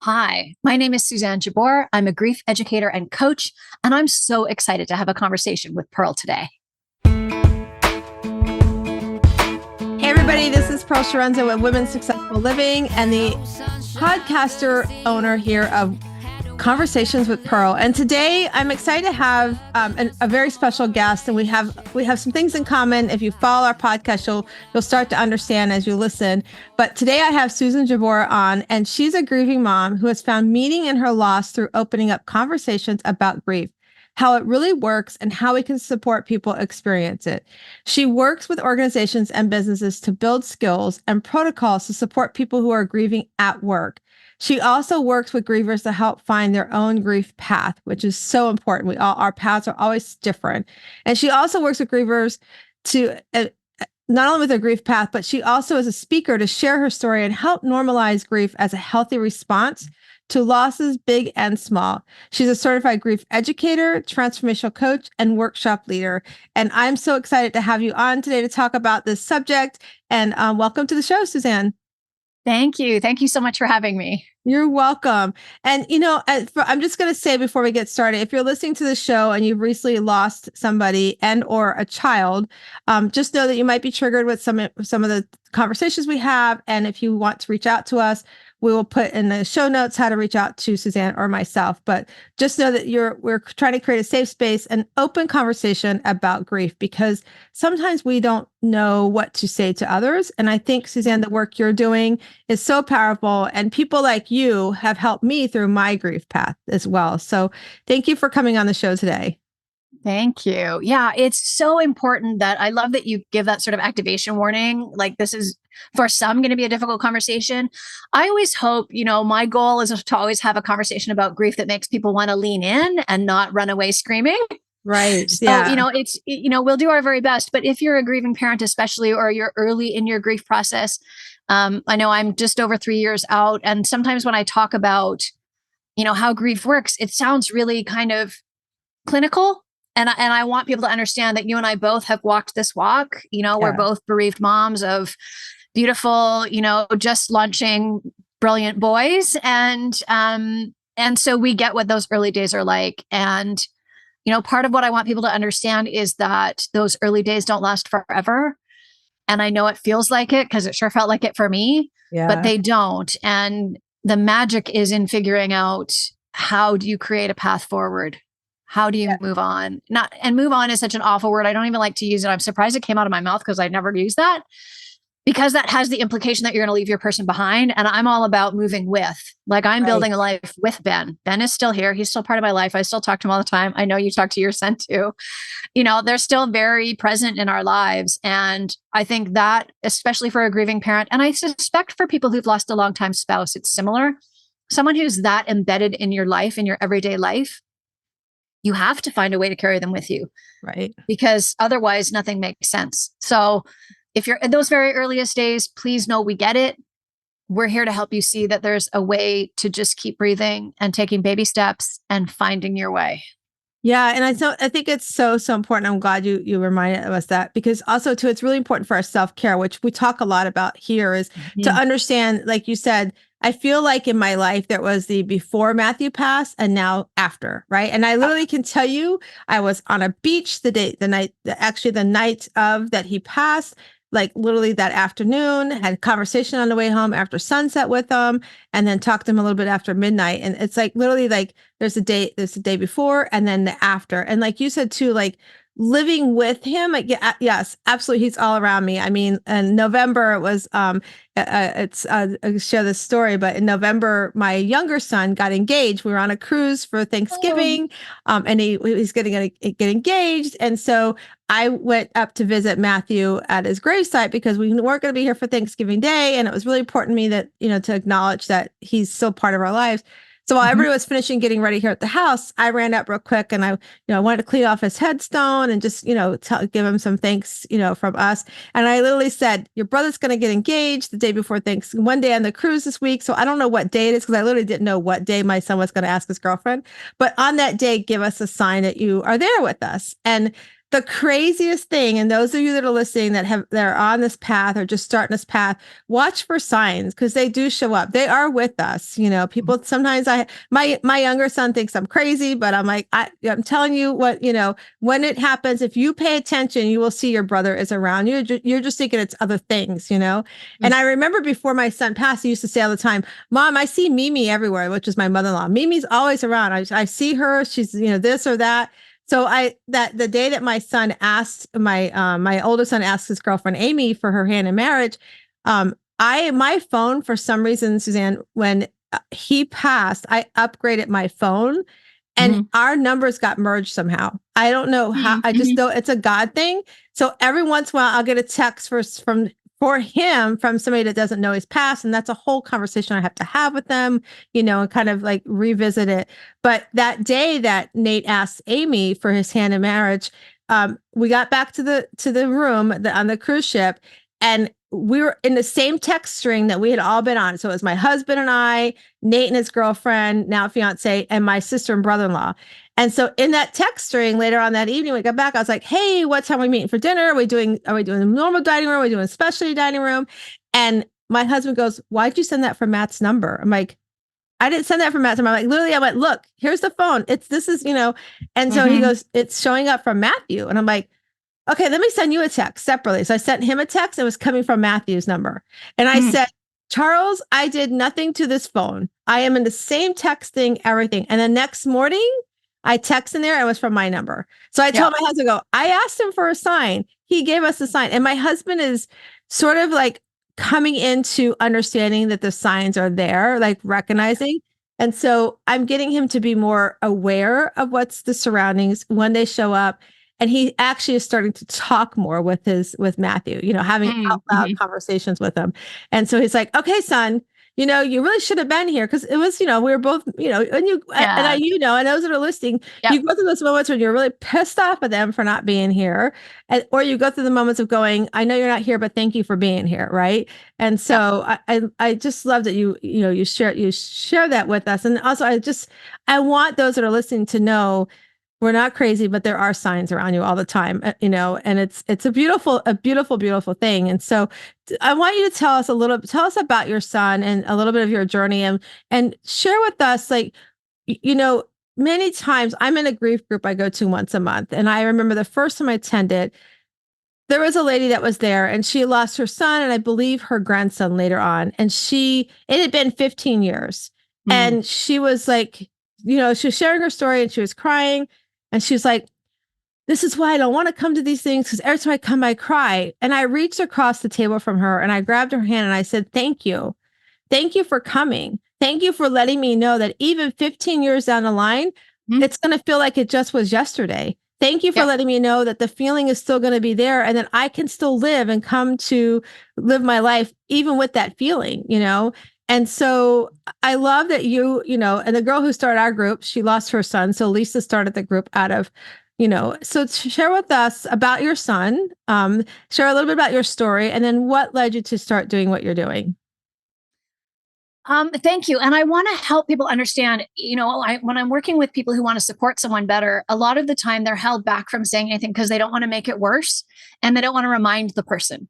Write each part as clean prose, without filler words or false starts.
Hi, my name is Suzanne Jabour. I'm a grief educator and coach, and I'm so excited to have a conversation with Pearl today. Hey, everybody, this is Pearl Sharenza with Women's Successful Living and the podcaster owner here of Conversations with Pearl. And today I'm excited to have a very special guest, and we have some things in common. If you follow our podcast, you'll start to understand as you listen. But today I have Suzanne Jabour on, and she's a grieving mom who has found meaning in her loss through opening up conversations about grief, how it really works, and how we can support people experience it. She works with organizations and businesses to build skills and protocols to support people who are grieving at work. She also works with grievers to help find their own grief path, which is so important. Our paths are always different. And she also works with grievers to not only with their grief path, but she also is a speaker to share her story and help normalize grief as a healthy response to losses, big and small. She's a certified grief educator, transformational coach, and workshop leader. And I'm so excited to have you on today to talk about this subject. And welcome to the show, Suzanne. Thank you. Thank you so much for having me. You're welcome. And, I'm just going to say before we get started, if you're listening to the show and you've recently lost somebody and or a child, just know that you might be triggered with some of the conversations we have. And if you want to reach out to us, we will put in the show notes how to reach out to Suzanne or myself. But just know that we're trying to create a safe space and open conversation about grief, because sometimes we don't know what to say to others. And I think, Suzanne, the work you're doing is so powerful. And people like you have helped me through my grief path as well. So thank you for coming on the show today. Thank you. Yeah, it's so important that I love that you give that sort of activation warning. Like, this is for some going to be a difficult conversation. I always hope, my goal is to always have a conversation about grief that makes people want to lean in and not run away screaming. Right. So, Yeah. we'll do our very best. But if you're a grieving parent, especially, or you're early in your grief process, I know I'm just over 3 years out. And sometimes when I talk about, how grief works, it sounds really kind of clinical. And I want people to understand that you and I both have walked this walk. We're both bereaved moms of beautiful, just launching brilliant boys. And so we get what those early days are like. And, part of what I want people to understand is that those early days don't last forever. And I know it feels like it because it sure felt like it for me, but they don't. And the magic is in figuring out, how do you create a path forward? How do you move on? Move on is such an awful word. I don't even like to use it. I'm surprised it came out of my mouth because I never used that, because that has the implication that you're going to leave your person behind. And I'm all about moving with. Like, I'm building a life with Ben. Ben is still here. He's still part of my life. I still talk to him all the time. I know you talk to your son too. They're still very present in our lives. And I think that, especially for a grieving parent, and I suspect for people who've lost a longtime spouse, it's similar. Someone who's that embedded in your life, in your everyday life, you have to find a way to carry them with you. Right. Because otherwise nothing makes sense. So if you're in those very earliest days, please know we get it. We're here to help you see that there's a way to just keep breathing and taking baby steps and finding your way. Yeah. And I think it's so important. I'm glad you reminded us that, because also too, it's really important for our self-care, which we talk a lot about here, is to understand, like you said, I feel like in my life, there was the before Matthew passed and now after, right? And I literally can tell you, I was on a beach the night of that he passed, like literally that afternoon, had a conversation on the way home after sunset with him, and then talked to him a little bit after midnight. And it's like, literally, like there's a day before and then the after. And like you said too, like living with him, like, yes, absolutely. He's all around me. I mean, in November, it was, I'll share this story, but in November, my younger son got engaged. We were on a cruise for Thanksgiving, and he's going to get engaged. And so I went up to visit Matthew at his gravesite because we weren't going to be here for Thanksgiving Day. And it was really important to me that, to acknowledge that he's still part of our lives. So while everyone was finishing getting ready here at the house, I ran up real quick and I wanted to clean off his headstone and just, give him some thanks, from us. And I literally said, your brother's going to get engaged the day before Thanksgiving, one day on the cruise this week. So I don't know what day it is, because I literally didn't know what day my son was going to ask his girlfriend. But on that day, give us a sign that you are there with us. And the craziest thing, and those of you that are listening that are on this path or just starting this path, watch for signs because they do show up. They are with us. People sometimes my younger son thinks I'm crazy, but I'm like, I'm telling you what, when it happens, if you pay attention, you will see your brother is around you. You're just thinking it's other things. And I remember before my son passed, he used to say all the time, Mom, I see Mimi everywhere, which is my mother-in-law. Mimi's always around. I see her. She's, this or that. So the day that my son asked my oldest son asked his girlfriend Amy for her hand in marriage, my phone for some reason, Suzanne, when he passed, I upgraded my phone and our numbers got merged somehow. I don't know how. I just know it's a God thing. So every once in a while, I'll get a text for him from somebody that doesn't know his past. And that's a whole conversation I have to have with them, and kind of like revisit it. But that day that Nate asked Amy for his hand in marriage, we got back to the room on the cruise ship, and we were in the same text string that we had all been on. So it was my husband and I, Nate and his girlfriend, now fiance, and my sister and brother-in-law. And so in that text string later on that evening, we got back. I was like, "Hey, what time are we meeting for dinner? Are we doing the normal dining room? Are we doing a specialty dining room?" And my husband goes, "Why'd you send that from Matt's number?" I'm like, "I didn't send that from Matt's number." I'm like, literally, I went, "Look, here's the phone. This is." And so he goes, "It's showing up from Matthew." And I'm like, "Okay, let me send you a text separately." So I sent him a text. It was coming from Matthew's number. And I said, "Charles, I did nothing to this phone. I am in the same texting, everything." And the next morning, I text in there. It was from my number. So I told my husband, I asked him for a sign. He gave us a sign. And my husband is sort of like coming into understanding that the signs are there, like recognizing. And so I'm getting him to be more aware of what's the surroundings when they show up. And he actually is starting to talk more with Matthew, having out loud conversations with him. And so he's like, "Okay, son, you really should have been here." Cause it was, we were both, and those that are listening, you go through those moments when you're really pissed off at them for not being here. Or you go through the moments of going, "I know you're not here, but thank you for being here." Right. And so I just love that you share that with us. And also I want those that are listening to know we're not crazy, but there are signs around you all the time, and it's a beautiful, beautiful thing. And so I want you to tell us about your son and a little bit of your journey and share with us, like, many times I'm in a grief group I go to once a month. And I remember the first time I attended, there was a lady that was there and she lost her son and I believe her grandson later on. And it had been 15 years. And she was like, she was sharing her story and she was crying. And she was like, "This is why I don't want to come to these things, because every time I come, I cry." And I reached across the table from her and I grabbed her hand and I said, "Thank you. Thank you for coming. Thank you for letting me know that even 15 years down the line, it's going to feel like it just was yesterday. Thank you for letting me know that the feeling is still going to be there and that I can still live and come to live my life even with that feeling, And so I love that and the girl who started our group, she lost her son. So Lisa started the group out of, so share with us about your son, share a little bit about your story, and then what led you to start doing what you're doing. Thank you. And I want to help people understand, when I'm working with people who want to support someone better, a lot of the time they're held back from saying anything because they don't want to make it worse and they don't want to remind the person.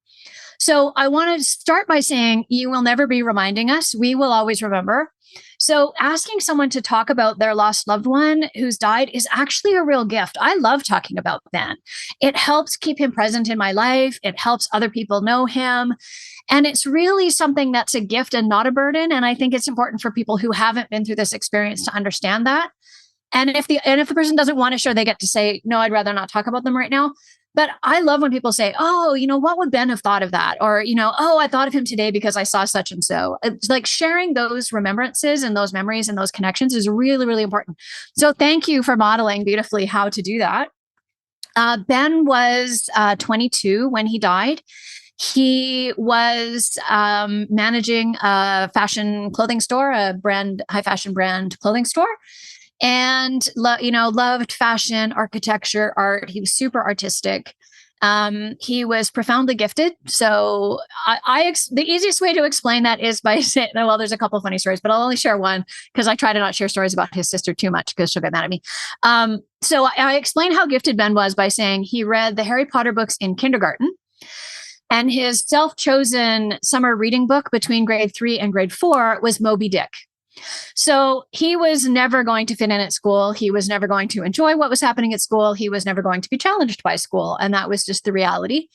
So I want to start by saying, you will never be reminding us. We will always remember. So asking someone to talk about their lost loved one who's died is actually a real gift. I love talking about Ben. It helps keep him present in my life. It helps other people know him. And it's really something that's a gift and not a burden. And I think it's important for people who haven't been through this experience to understand that. And if the person doesn't want to share, they get to say, "No, I'd rather not talk about them right now." But I love when people say, "Oh, what would Ben have thought of that?" Or, "Oh, I thought of him today because I saw such and so." It's like sharing those remembrances and those memories and those connections is really, really important. So thank you for modeling beautifully how to do that. Ben was 22 when he died. He was managing a fashion clothing store, high fashion brand clothing store. And, loved fashion, architecture, art. He was super artistic. He was profoundly gifted. So the easiest way to explain that is by saying, well, there's a couple of funny stories, but I'll only share one because I try to not share stories about his sister too much because she'll get mad at me. So I explained how gifted Ben was by saying he read the Harry Potter books in kindergarten. And his self-chosen summer reading book between grade 3 and grade 4 was Moby Dick. So he was never going to fit in at school. He was never going to enjoy what was happening at school. He was never going to be challenged by school. And that was just the reality.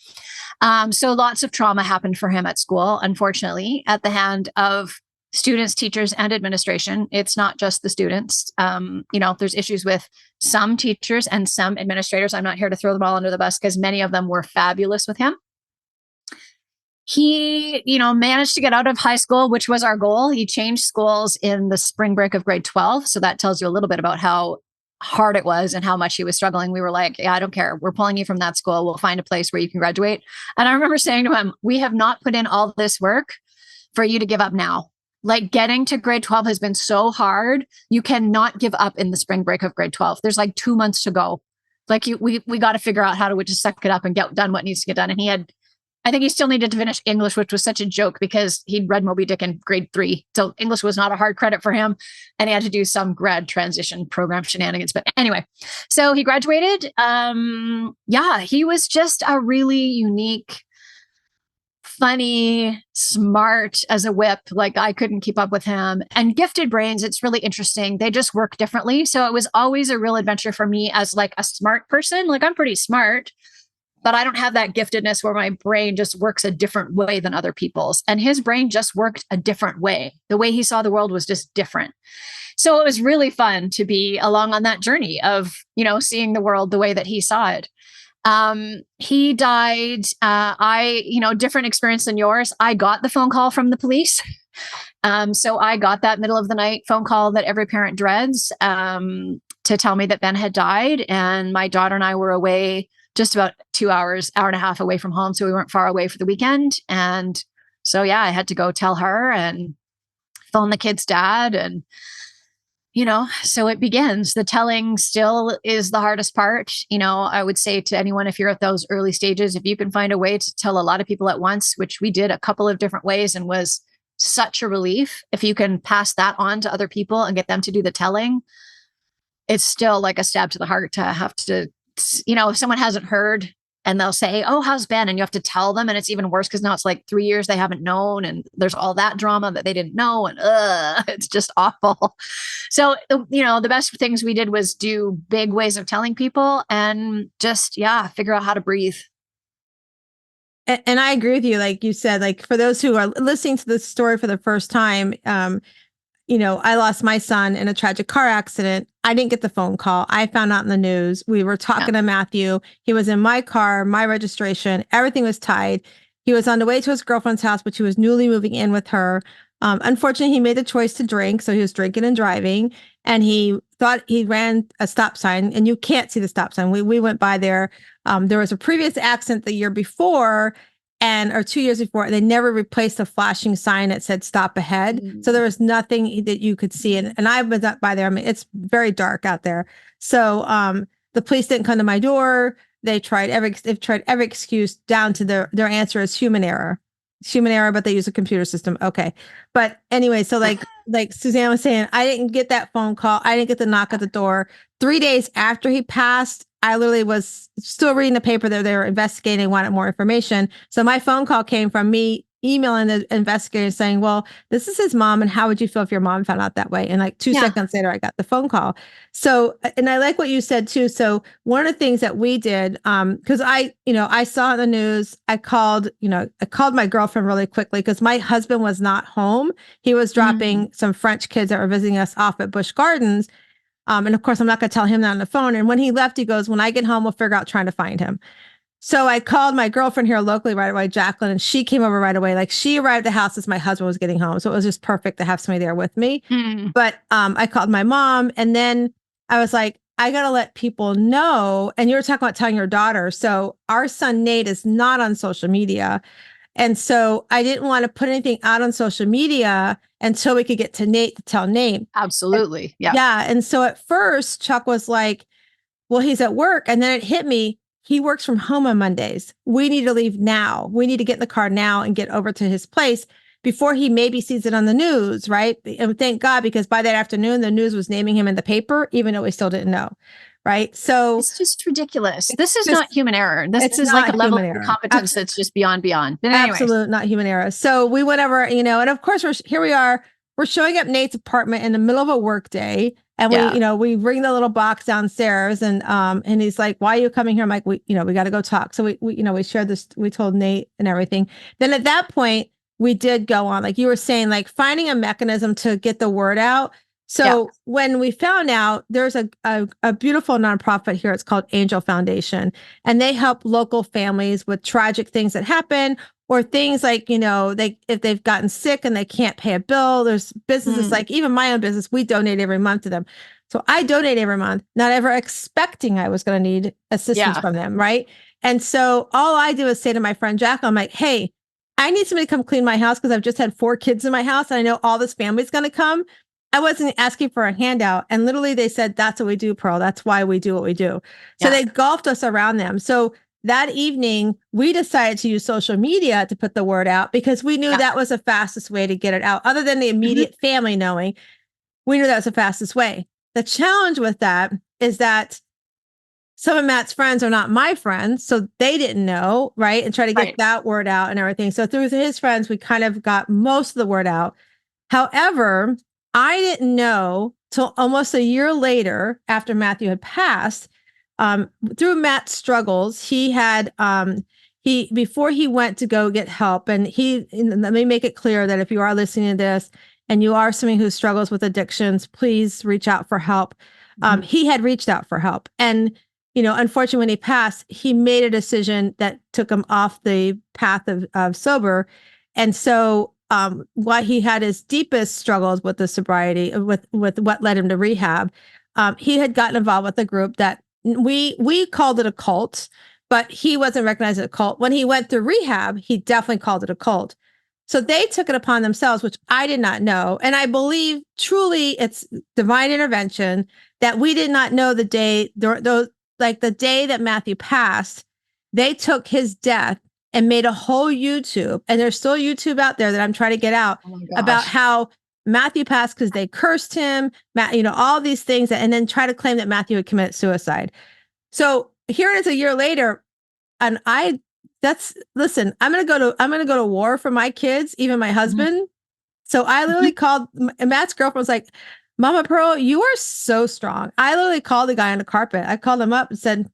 So lots of trauma happened for him at school, unfortunately, at the hand of students, teachers, and administration. It's not just the students. There's issues with some teachers and some administrators. I'm not here to throw them all under the bus because many of them were fabulous with him. He, managed to get out of high school, which was our goal. He changed schools in the spring break of grade 12. So that tells you a little bit about how hard it was and how much he was struggling. We were like, yeah, I don't care. We're pulling you from that school. We'll find a place where you can graduate. And I remember saying to him, we have not put in all this work for you to give up now. Like getting to grade 12 has been so hard. You cannot give up in the spring break of grade 12. There's like 2 months to go. Like we got to figure out how to just suck it up and get done what needs to get done. And I think he still needed to finish English, which was such a joke because he'd read Moby Dick in grade 3. So English was not a hard credit for him. And he had to do some grad transition program shenanigans. But anyway, so he graduated. He was just a really unique, funny, smart as a whip. Like I couldn't keep up with him. And gifted brains, it's really interesting. They just work differently. So it was always a real adventure for me as like a smart person. Like I'm pretty smart, but I don't have that giftedness where my brain just works a different way than other people's. And his brain just worked a different way. The way he saw the world was just different. So it was really fun to be along on that journey of, seeing the world the way that he saw it. He died. Different experience than yours. I got the phone call from the police. So I got that middle of the night phone call that every parent dreads, to tell me that Ben had died. And my daughter and I were away just about 2 hours, hour and a half away from home. So we weren't far away for the weekend. And so, I had to go tell her and phone the kid's dad. And, so it begins. The telling still is the hardest part. I would say to anyone, if you're at those early stages, if you can find a way to tell a lot of people at once, which we did a couple of different ways and was such a relief. If you can pass that on to other people and get them to do the telling, it's still like a stab to the heart to have to, if someone hasn't heard and they'll say, oh, how's Ben? And you have to tell them. And it's even worse because now it's like 3 years they haven't known. And there's all that drama that they didn't know. And it's just awful. So, the best things we did was do big ways of telling people and just, figure out how to breathe. And I agree with you. Like you said, like for those who are listening to this story for the first time, I lost my son in a tragic car accident. I didn't get the phone call. I found out in the news. We were talking to Matthew. He was in my car, my registration. Everything was tied. He was on the way to his girlfriend's house, but he was newly moving in with her. Unfortunately, he made the choice to drink. So he was drinking and driving. And he thought he ran a stop sign. And you can't see the stop sign. We went by there. There was a previous accident the year before. Or 2 years before, they never replaced a flashing sign that said stop ahead. Mm-hmm. So there was nothing that you could see. And I was up by there. I mean, it's very dark out there. So the police didn't come to my door. They've tried every excuse down to their answer is human error. It's human error, but they use a computer system. Okay. But anyway, so like Suzanne was saying, I didn't get that phone call. I didn't get the knock at the door. 3 days after he passed, I literally was still reading the paper that they were investigating, wanted more information. So my phone call came from me emailing the investigator saying, well, this is his mom. And how would you feel if your mom found out that way? And like 2 seconds later, I got the phone call. So, and I like what you said too. So one of the things that we did, because I saw in the news, I called my girlfriend really quickly because my husband was not home. He was dropping some French kids that were visiting us off at Busch Gardens. And of course, I'm not going to tell him that on the phone. And when he left, he goes, when I get home, we'll figure out trying to find him. So I called my girlfriend here locally right away, Jacqueline, and she came over right away. Like she arrived at the house as my husband was getting home. So it was just perfect to have somebody there with me. But I called my mom and then I was like, I got to let people know. And you were talking about telling your daughter. So our son, Nate, is not on social media. And so I didn't want to put anything out on social media until we could get to Nate to tell Nate. Absolutely. Yeah. Yeah. And so at first Chuck was like, well, he's at work. And then it hit me. he works from home on Mondays. We need to leave now. We need to get in the car now and get over to his place before he maybe sees it on the news, right? And thank God, because by that afternoon, the news was naming him in the paper, even though we still didn't know, right? So It's just ridiculous. This is just, not human error. This it's is like a not level human of error. incompetence that's just beyond. But anyways, Absolute, not human error. So we went over, and of course here we are. We're showing up Nate's apartment in the middle of a work day. And we bring the little box downstairs and he's like, why are you coming here? I'm like, we got to go talk. So we shared this, we told Nate and everything. Then at that point, we did go on, like you were saying, like finding a mechanism to get the word out. So when we found out, there's a beautiful nonprofit here. It's called Angel Foundation, and they help local families with tragic things that happen, or things like, if they've gotten sick and they can't pay a bill. There's businesses like even my own business, we donate every month to them. So I donate every month, not ever expecting I was going to need assistance from them. Right. And so all I do is say to my friend Jack, I'm like, hey, I need somebody to come clean my house because I've just had 4 kids in my house and I know all this family's going to come. I wasn't asking for a handout. And literally they said, that's what we do, Pearl. That's why we do what we do. So they golfed us around them. So that evening, we decided to use social media to put the word out because we knew that was the fastest way to get it out. Other than the immediate family knowing, we knew that was the fastest way. The challenge with that is that some of Matt's friends are not my friends, so they didn't know, right? And try to get that word out and everything. So through his friends, we kind of got most of the word out. However, I didn't know till almost a year later, after Matthew had passed, through Matt's struggles, he had before he went to go get help, and let me make it clear that if you are listening to this and you are somebody who struggles with addictions, please reach out for help. He had reached out for help, and unfortunately, when he passed, he made a decision that took him off the path of sober, and so while he had his deepest struggles with the sobriety, with what led him to rehab, he had gotten involved with a group that we called it a cult, but he wasn't recognized as a cult. When he went through rehab, he definitely called it a cult. So they took it upon themselves, which I did not know. And I believe truly it's divine intervention that we did not know the day, like the day that Matthew passed, they took his death and made a whole YouTube. And there's still YouTube out there that I'm trying to get out about how Matthew passed because they cursed him, all these things, and then try to claim that Matthew had committed suicide. So here it is a year later, and listen, I'm gonna go to war for my kids, even my husband. So I literally called Matt's girlfriend, was like, Mama Pearl, you are so strong. I literally called the guy on the carpet. I called him up and said,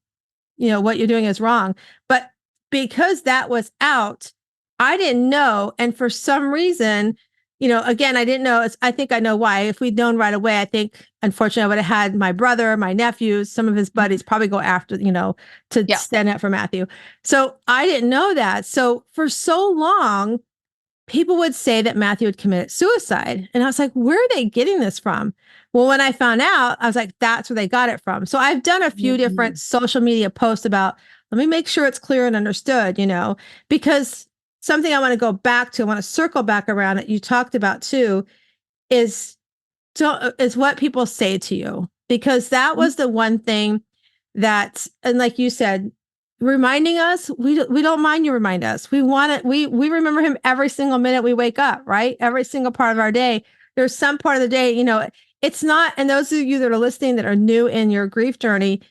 what you're doing is wrong. But because that was out, I didn't know. And for some reason, again, I didn't know. I think I know why. If we'd known right away, I think, unfortunately, I would have had my brother, my nephews, some of his buddies probably go after, to stand up for Matthew. So I didn't know that. So for so long, people would say that Matthew had committed suicide. And I was like, where are they getting this from? Well, when I found out, I was like, that's where they got it from. So I've done a few different social media posts about, let me make sure it's clear and understood, because something I want to go back to, I want to circle back around that you talked about too, is what people say to you, because that was the one thing that, and like you said, reminding us, we don't mind you remind us. We want it. We remember him every single minute we wake up, right? Every single part of our day. There's some part of the day, it's not, and those of you that are listening that are new in your grief journey,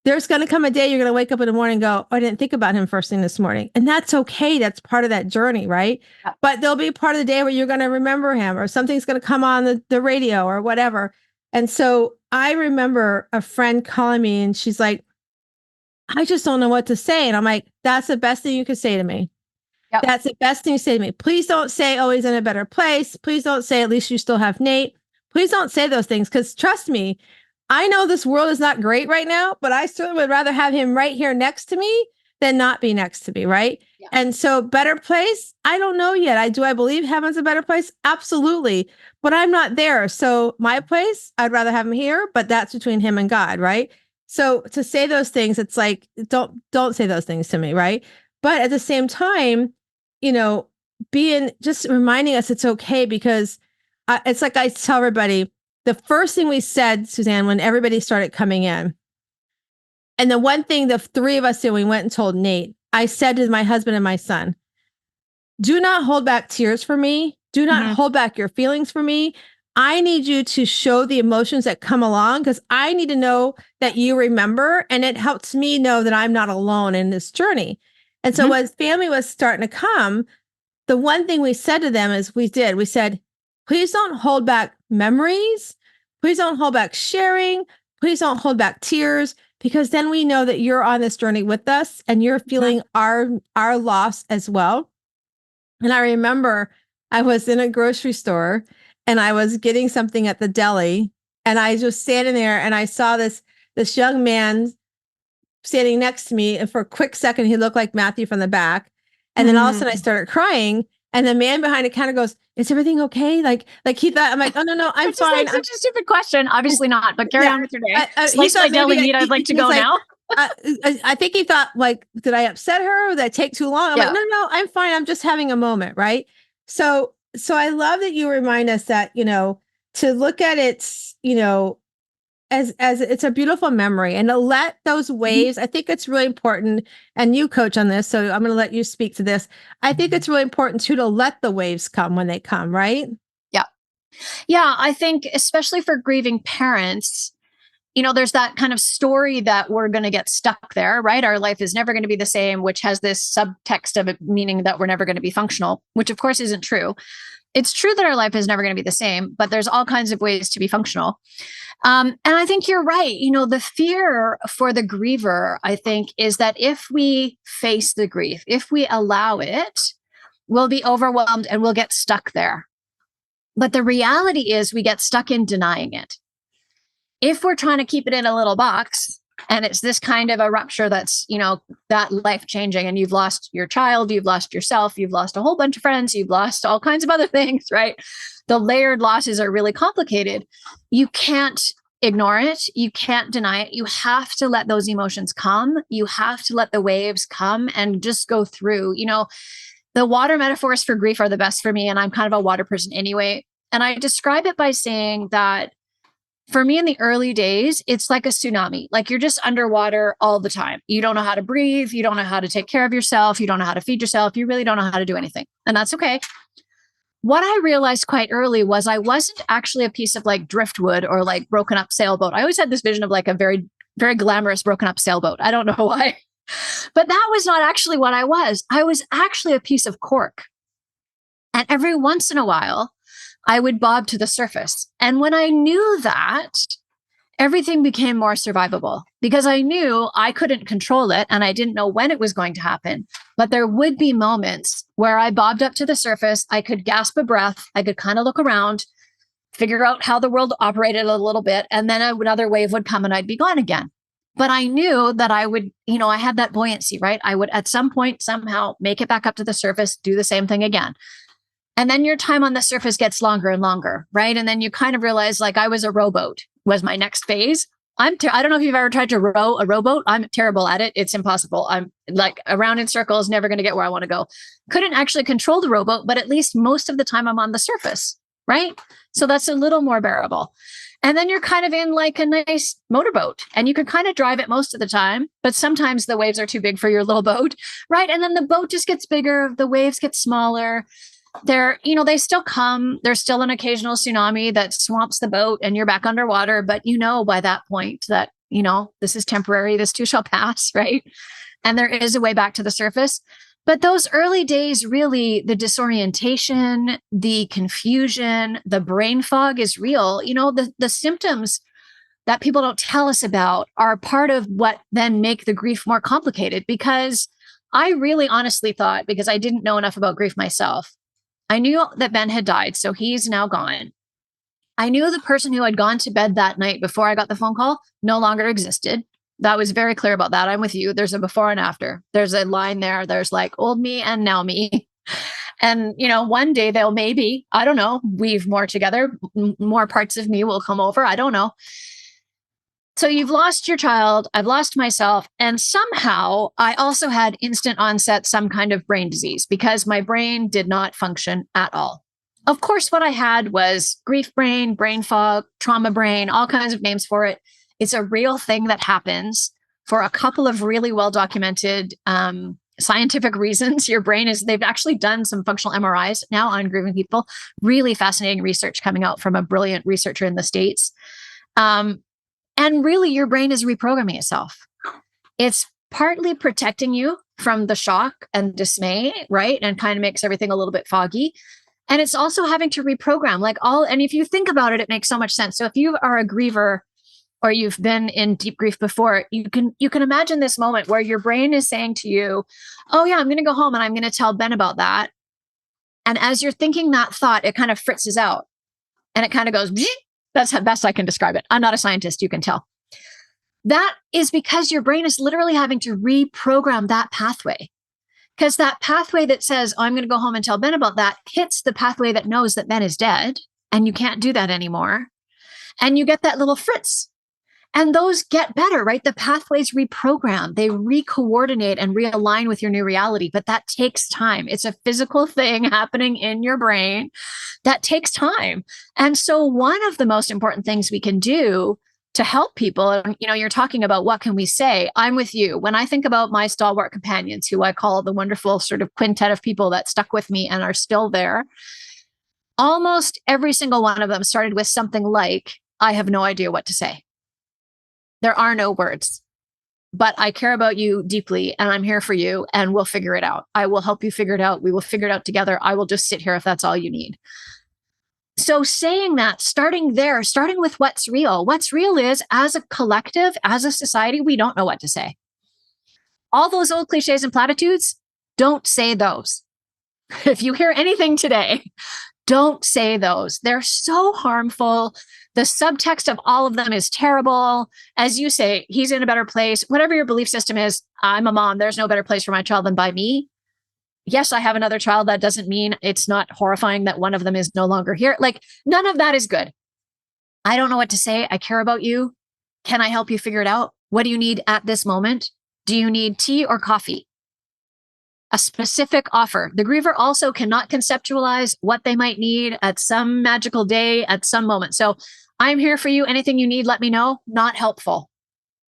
there's going to come a day you're going to wake up in the morning and go, oh, I didn't think about him first thing this morning. And that's okay. That's part of that journey, right? Yeah. But there'll be a part of the day where you're going to remember him, or something's going to come on the radio or whatever. And so I remember a friend calling me and she's like, I just don't know what to say. And I'm like, that's the best thing you could say to me. Yep. That's the best thing you say to me. Please don't say, oh, he's in a better place. Please don't say, at least you still have Nate. Please don't say those things, because trust me, I know this world is not great right now, but I certainly would rather have him right here next to me than not be next to me, right? Yeah. And so better place, I don't know yet. I believe heaven's a better place? Absolutely. But I'm not there. So my place, I'd rather have him here, but that's between him and God, right? So to say those things, it's like, don't say those things to me, right? But at the same time, being just reminding us it's okay, because it's like I tell everybody, the first thing we said, Suzanne, when everybody started coming in, And the one thing the three of us did, we went and told Nate, I said to my husband and my son, do not hold back tears for me. Do not hold back your feelings for me. I need you to show the emotions that come along because I need to know that you remember. And it helps me know that I'm not alone in this journey. And so as family was starting to come, the one thing we said to them is we said, please don't hold back memories. Please don't hold back sharing. Please don't hold back tears, because then we know that you're on this journey with us and you're feeling our loss as well. And I remember I was in a grocery store and I was getting something at the deli, and I was just standing there and I saw this young man standing next to me. And for a quick second, he looked like Matthew from the back. And then all of a sudden I started crying. And the man behind the counter goes, is everything okay? Like he thought, I'm like, oh, no, I'm fine. Like such a stupid question. Obviously not, but carry on with your day. He thought deli meat, I'd like to go now. I think he thought, like, did I upset her? Did I take too long? I'm like, no, I'm fine. I'm just having a moment. Right. So I love that you remind us that, to look at it, as it's a beautiful memory, and to let those waves, I think it's really important. And you coach on this, so I'm going to let you speak to this. I think it's really important too, to let the waves come when they come, right? Yeah. Yeah. I think especially for grieving parents, there's that kind of story that we're going to get stuck there, right? Our life is never going to be the same, which has this subtext of it meaning that we're never going to be functional, which of course isn't true. It's true that our life is never going to be the same, but there's all kinds of ways to be functional. And I think you're right. The fear for the griever, I think, is that if we face the grief, if we allow it, we'll be overwhelmed and we'll get stuck there. But the reality is we get stuck in denying it. If we're trying to keep it in a little box, and it's this kind of a rupture that's, that life changing, and you've lost your child, you've lost yourself, you've lost a whole bunch of friends, you've lost all kinds of other things, right? The layered losses are really complicated. You can't ignore it. You can't deny it. You have to let those emotions come. You have to let the waves come and just go through. The water metaphors for grief are the best for me. And I'm kind of a water person anyway. And I describe it by saying that for me in the early days, it's like a tsunami. Like you're just underwater all the time. You don't know how to breathe. You don't know how to take care of yourself. You don't know how to feed yourself. You really don't know how to do anything. And that's okay. What I realized quite early was I wasn't actually a piece of like driftwood or like broken up sailboat. I always had this vision of like a very, very glamorous broken up sailboat. I don't know why, but that was not actually what I was. I was actually a piece of cork. And every once in a while, I would bob to the surface. And when I knew that, everything became more survivable because I knew I couldn't control it and I didn't know when it was going to happen. But there would be moments where I bobbed up to the surface. I could gasp a breath. I could kind of look around, figure out how the world operated a little bit. And then another wave would come and I'd be gone again. But I knew that I would, I had that buoyancy, right? I would at some point somehow make it back up to the surface, do the same thing again. And then your time on the surface gets longer and longer, right? And then you kind of realize, like, I was a rowboat was my next phase. I don't know if you've ever tried to row a rowboat. I'm terrible at it. It's impossible. I'm like around in circles, never going to get where I want to go. Couldn't actually control the rowboat, but at least most of the time I'm on the surface, right? So that's a little more bearable. And then you're kind of in like a nice motorboat and you can kind of drive it most of the time, but sometimes the waves are too big for your little boat, right? And then the boat just gets bigger, the waves get smaller. They still come. There's still an occasional tsunami that swamps the boat and you're back underwater. But by that point that, this is temporary, this too shall pass, right? And there is a way back to the surface. But those early days, really, the disorientation, the confusion, the brain fog is real. The symptoms that people don't tell us about are part of what then make the grief more complicated, because I really honestly thought, because I didn't know enough about grief myself, I knew that Ben had died, so he's now gone. I knew the person who had gone to bed that night before I got the phone call no longer existed. That was very clear about that. I'm with you. There's a before and after. There's a line there. There's like old me and now me. And, one day they'll maybe, I don't know, weave more together. More parts of me will come over. I don't know. So you've lost your child, I've lost myself, and somehow I also had instant onset some kind of brain disease because my brain did not function at all. Of course, what I had was grief brain, brain fog, trauma brain, all kinds of names for it. It's a real thing that happens for a couple of really well documented scientific reasons. Your brain they've actually done some functional MRIs now on grieving people. Really fascinating research coming out from a brilliant researcher in the States. And really, your brain is reprogramming itself. It's partly protecting you from the shock and dismay, right? And kind of makes everything a little bit foggy. And it's also having to reprogram and if you think about it, it makes so much sense. So if you are a griever or you've been in deep grief before, you can imagine this moment where your brain is saying to you, oh yeah, I'm going to go home and I'm going to tell Ben about that. And as you're thinking that thought, it kind of fritzes out and it kind of goes, that's how best I can describe it. I'm not a scientist, you can tell. That is because your brain is literally having to reprogram that pathway. Because that pathway that says, oh, I'm going to go home and tell Ben about that hits the pathway that knows that Ben is dead and you can't do that anymore. And you get that little fritz. And those get better, right? The pathways reprogram, they recoordinate and realign with your new reality. But that takes time. It's a physical thing happening in your brain that takes time. And so one of the most important things we can do to help people, and you're talking about what can we say? I'm with you. When I think about my stalwart companions, who I call the wonderful sort of quintet of people that stuck with me and are still there, almost every single one of them started with something like, I have no idea what to say. There are no words, but I care about you deeply and I'm here for you and we'll figure it out. I will help you figure it out. We will figure it out together. I will just sit here if that's all you need. So saying that, starting with what's real. What's real is, as a collective, as a society, we don't know what to say. All those old cliches and platitudes, don't say those. If you hear anything today, don't say those. They're so harmful. The subtext of all of them is terrible. As you say, he's in a better place. Whatever your belief system is, I'm a mom. There's no better place for my child than by me. Yes, I have another child. That doesn't mean it's not horrifying that one of them is no longer here. None of that is good. I don't know what to say. I care about you. Can I help you figure it out? What do you need at this moment? Do you need tea or coffee? A specific offer. The griever also cannot conceptualize what they might need at some magical day, at some moment. So I'm here for you. Anything you need, let me know. Not helpful.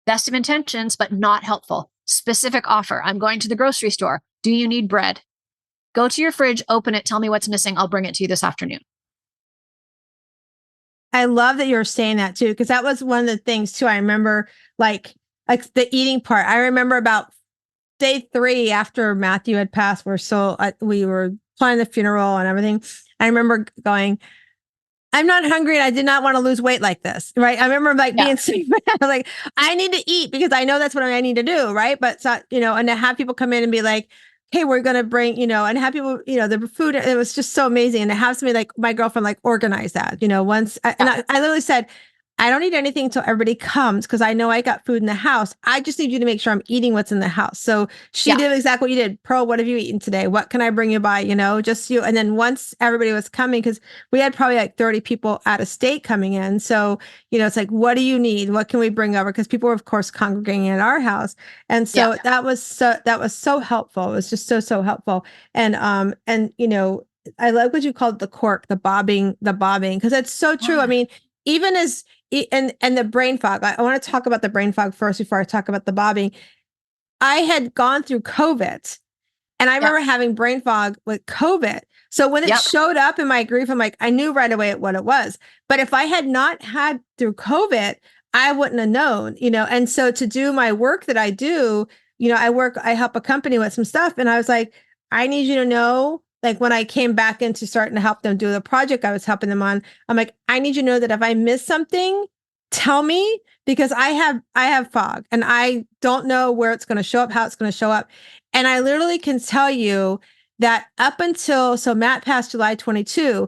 Best of intentions, but not helpful. Specific offer. I'm going to the grocery store. Do you need bread? Go to your fridge, open it, tell me what's missing. I'll bring it to you this afternoon. I love that you're saying that too, because that was one of the things too. I remember like the eating part. I remember about day 3 after Matthew had passed, we were planning the funeral and everything. I remember going, I'm not hungry and I did not want to lose weight like this, right? I remember being sick. I was like, I need to eat because I know that's what I need to do, right? But so, and to have people come in and be like, hey, we're going to bring, and have people, the food, it was just so amazing. And to have somebody like my girlfriend, organize that, once, and I literally said, I don't need anything until everybody comes because I know I got food in the house. I just need you to make sure I'm eating what's in the house. So she did exactly what you did. Pearl, what have you eaten today? What can I bring you by? Just you. And then once everybody was coming, because we had probably 30 people out of state coming in. So, it's like, what do you need? What can we bring over? Because people were, of course, congregating at our house. And so that was so helpful. It was just so helpful. And I like what you called the cork, the bobbing, because it's so true. I mean, even as and the brain fog. I want to talk about the brain fog first before I talk about the bobbing. I had gone through COVID and I remember having brain fog with COVID. So when it showed up in my grief, I'm like, I knew right away what it was. But if I had not had through COVID, I wouldn't have known, and so to do my work that I do, I help a company with some stuff. And I was like, I need you to know, when I came back into starting to help them do the project I was helping them on, I'm like, I need you to know that if I miss something, tell me, because I have fog and I don't know where it's going to show up, how it's going to show up. And I literally can tell you that up until, so Matt passed July 22,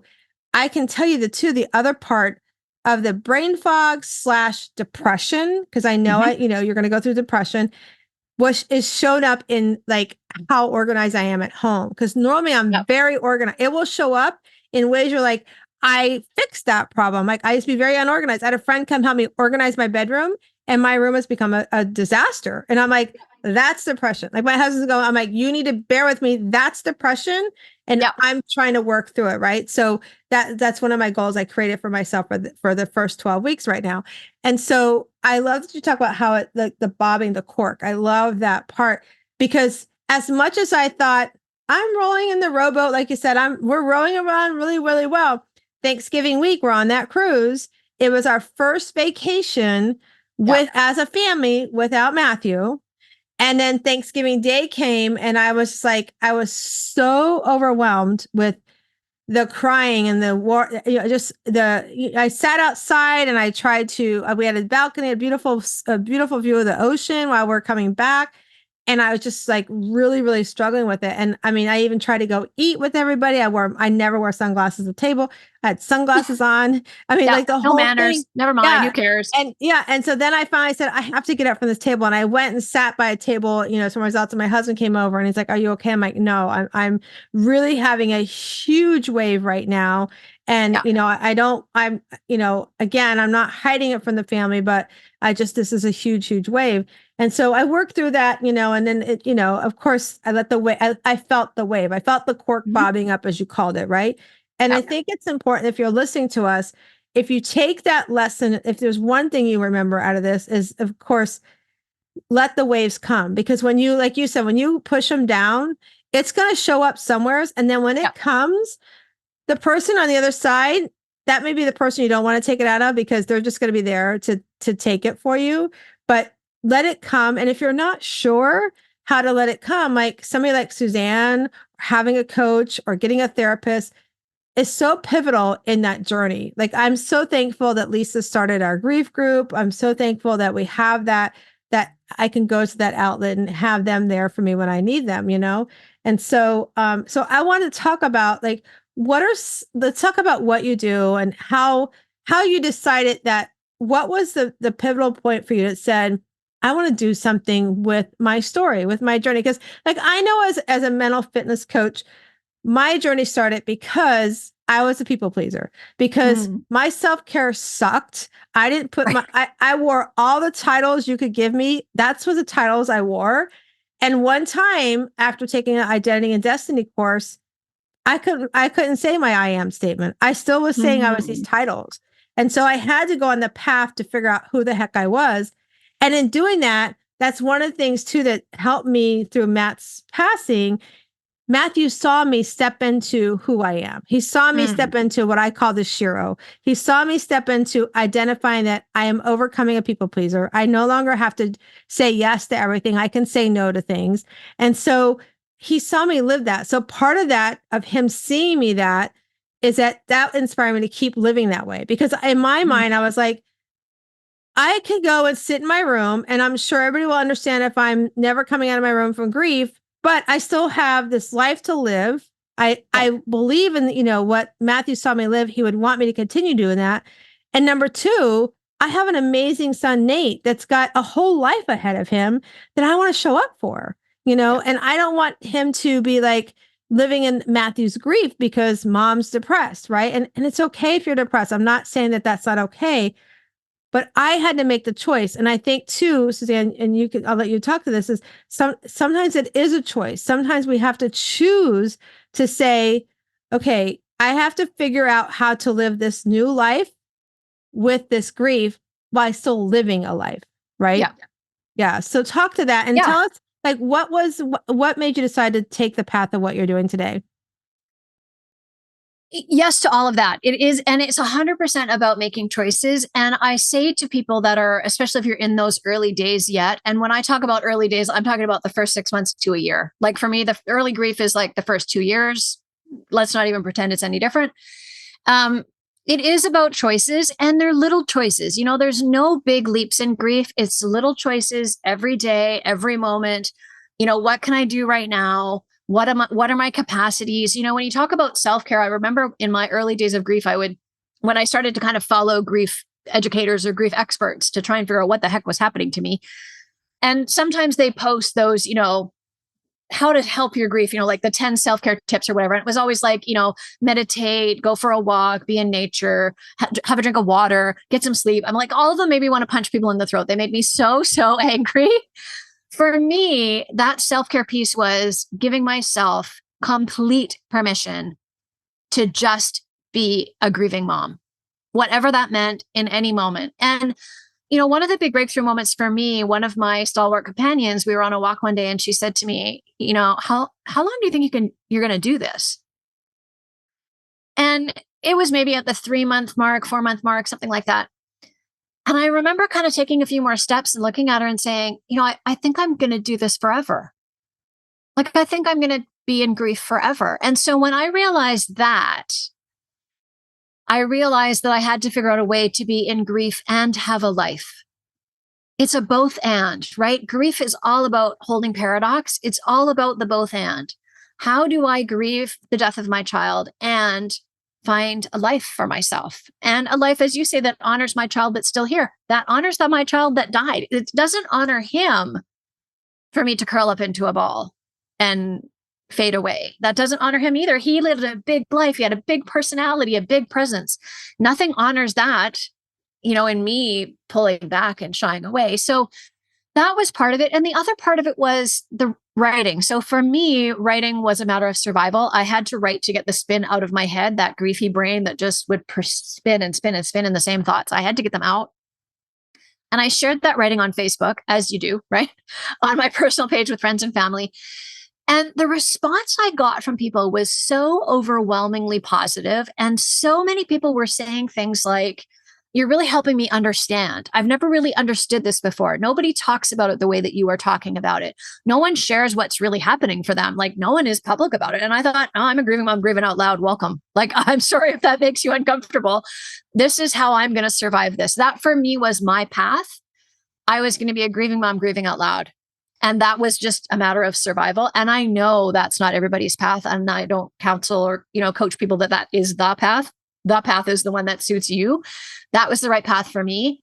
I can tell you the other part of the brain fog / depression, because I know you're going to go through depression, is showed up in how organized I am at home. Because normally I'm very organized. It will show up in ways you're like, I fixed that problem. I used to be very unorganized. I had a friend come help me organize my bedroom and my room has become a disaster. And I'm like, that's depression. Like my husband's going, I'm like, you need to bear with me. That's depression. And Yep. I'm trying to work through it. Right. So that's one of my goals I created for myself for the first 12 weeks right now. And so I love that you talk about how the bobbing the cork. I love that part because as much as I thought I'm rolling in the rowboat, like you said, we're rowing around really, really well. Thanksgiving week, we're on that cruise. It was our first vacation Yep. as a family without Matthew. And then Thanksgiving Day came, and I was like, I was so overwhelmed with the crying and the war, I sat outside and I tried to, we had a balcony, a beautiful view of the ocean while we're coming back. And I was just like really, really struggling with it. And I mean, I even tried to go eat with everybody. I never wore sunglasses at the table. I had sunglasses on. I mean, Yeah. like the No whole manners. thing. Never mind. Yeah. Who cares? And yeah. And so then I finally said, I have to get up from this table. And I went and sat by a table, somewhere else. And my husband came over and he's like, are you okay? I'm like, no, I'm really having a huge wave right now. And, Yeah. again, I'm not hiding it from the family, but this is a huge, huge wave. And so I worked through that, and then of course I let the wave, I felt the wave. I felt the cork Mhm. bobbing up, as you called it. Right. And I Yep. think it's important, if you're listening to us, if you take that lesson, if there's one thing you remember out of this is, of course, let the waves come, because when you, like you said, when you push them down, it's going to show up somewhere. And then when it Yep. comes, the person on the other side, that may be the person you don't want to take it out of, because they're just going to be there to take it for you. But let it come. And if you're not sure how to let it come, like somebody like Suzanne, having a coach or getting a therapist is so pivotal in that journey. Like, I'm so thankful that Lisa started our grief group. I'm so thankful that we have that I can go to that outlet and have them there for me when I need them. And so so I want to talk about, like, let's talk about what you do and how you decided that. What was the pivotal point for you that said, I want to do something with my story, with my journey? Because, like, I know as a mental fitness coach, my journey started because I was a people pleaser, because Mm. my self-care sucked. I didn't put Right. I wore all the titles you could give me. That's what the titles I wore. And one time, after taking an identity and destiny course, I couldn't say my I am statement. I still was saying I was these Mm. titles. And so I had to go on the path to figure out who the heck I was. And in doing that, that's one of the things too that helped me through Matt's passing. Matthew saw me step into who I am. He saw me Mm. step into what I call the Shiro. He saw me step into identifying that I am overcoming a people pleaser. I no longer have to say yes to everything. I can say no to things. And so he saw me live that. So part of that, of him seeing me, that is that inspired me to keep living that way. Because in my Mm. mind, I was like, I could go and sit in my room, and I'm sure everybody will understand if I'm never coming out of my room from grief, but I still have this life to live. Yep. I believe in, what Matthew saw me live. He would want me to continue doing that. And number two, I have an amazing son, Nate, that's got a whole life ahead of him that I want to show up for, Yep. and I don't want him to be like living in Matthew's grief because mom's depressed. Right. And it's okay if you're depressed. I'm not saying that that's not okay, but I had to make the choice. And I think too, Suzanne, and I'll let you talk to this, is sometimes it is a choice. Sometimes we have to choose to say, okay, I have to figure out how to live this new life with this grief while still living a life. Right. Yeah. Yeah. So talk to that and Yeah. tell us, like, what made you decide to take the path of what you're doing today? Yes to all of that. It is, and it's 100% about making choices. And I say to people that are, especially if you're in those early days yet, and when I talk about early days, I'm talking about the first 6 months to a year. Like for me, the early grief is like the first 2 years. Let's not even pretend it's any different. Um, it is about choices, and they're little choices. There's no big leaps in grief. It's little choices every day, every moment. What can I do right now? What are my capacities? When you talk about self-care, I remember in my early days of grief, when I started to kind of follow grief educators or grief experts to try and figure out what the heck was happening to me. And sometimes they post those, how to help your grief, like the 10 self-care tips or whatever. And it was always like, meditate, go for a walk, be in nature, have a drink of water, get some sleep. I'm like, all of them made me want to punch people in the throat. They made me so, so angry. For me, that self-care piece was giving myself complete permission to just be a grieving mom, whatever that meant in any moment. And, one of the big breakthrough moments for me, one of my stalwart companions, we were on a walk one day and she said to me, how long do you think you're going to do this? And it was maybe at the 3-month mark, 4-month mark, something like that. And I remember kind of taking a few more steps and looking at her and saying, I think I'm going to do this forever. Like, I think I'm going to be in grief forever. And so when I realized that, I realized that I had to figure out a way to be in grief and have a life. It's a both and, right? Grief is all about holding paradox. It's all about the both and. How do I grieve the death of my child and find a life for myself? And a life, as you say, that honors my child that's still here, that honors my child that died. It doesn't honor him for me to curl up into a ball and fade away. That doesn't honor him either. He lived a big life. He had a big personality, a big presence. Nothing honors that, in me pulling back and shying away. So that was part of it. And the other part of it was the writing. So for me, writing was a matter of survival. I had to write to get the spin out of my head, that griefy brain that just would spin and spin and spin in the same thoughts. I had to get them out. And I shared that writing on Facebook, as you do, right? On my personal page with friends and family. And the response I got from people was so overwhelmingly positive. And so many people were saying things like, you're really helping me understand. I've never really understood this before. Nobody talks about it the way that you are talking about it. No one shares what's really happening for them. Like, no one is public about it. And I thought, oh, I'm a grieving mom, grieving out loud. Welcome. Like, I'm sorry if that makes you uncomfortable. This is how I'm going to survive this. That for me was my path. I was going to be a grieving mom, grieving out loud. And that was just a matter of survival. And I know that's not everybody's path. And I don't counsel or, coach people that is the path. The path is the one that suits you. That was the right path for me.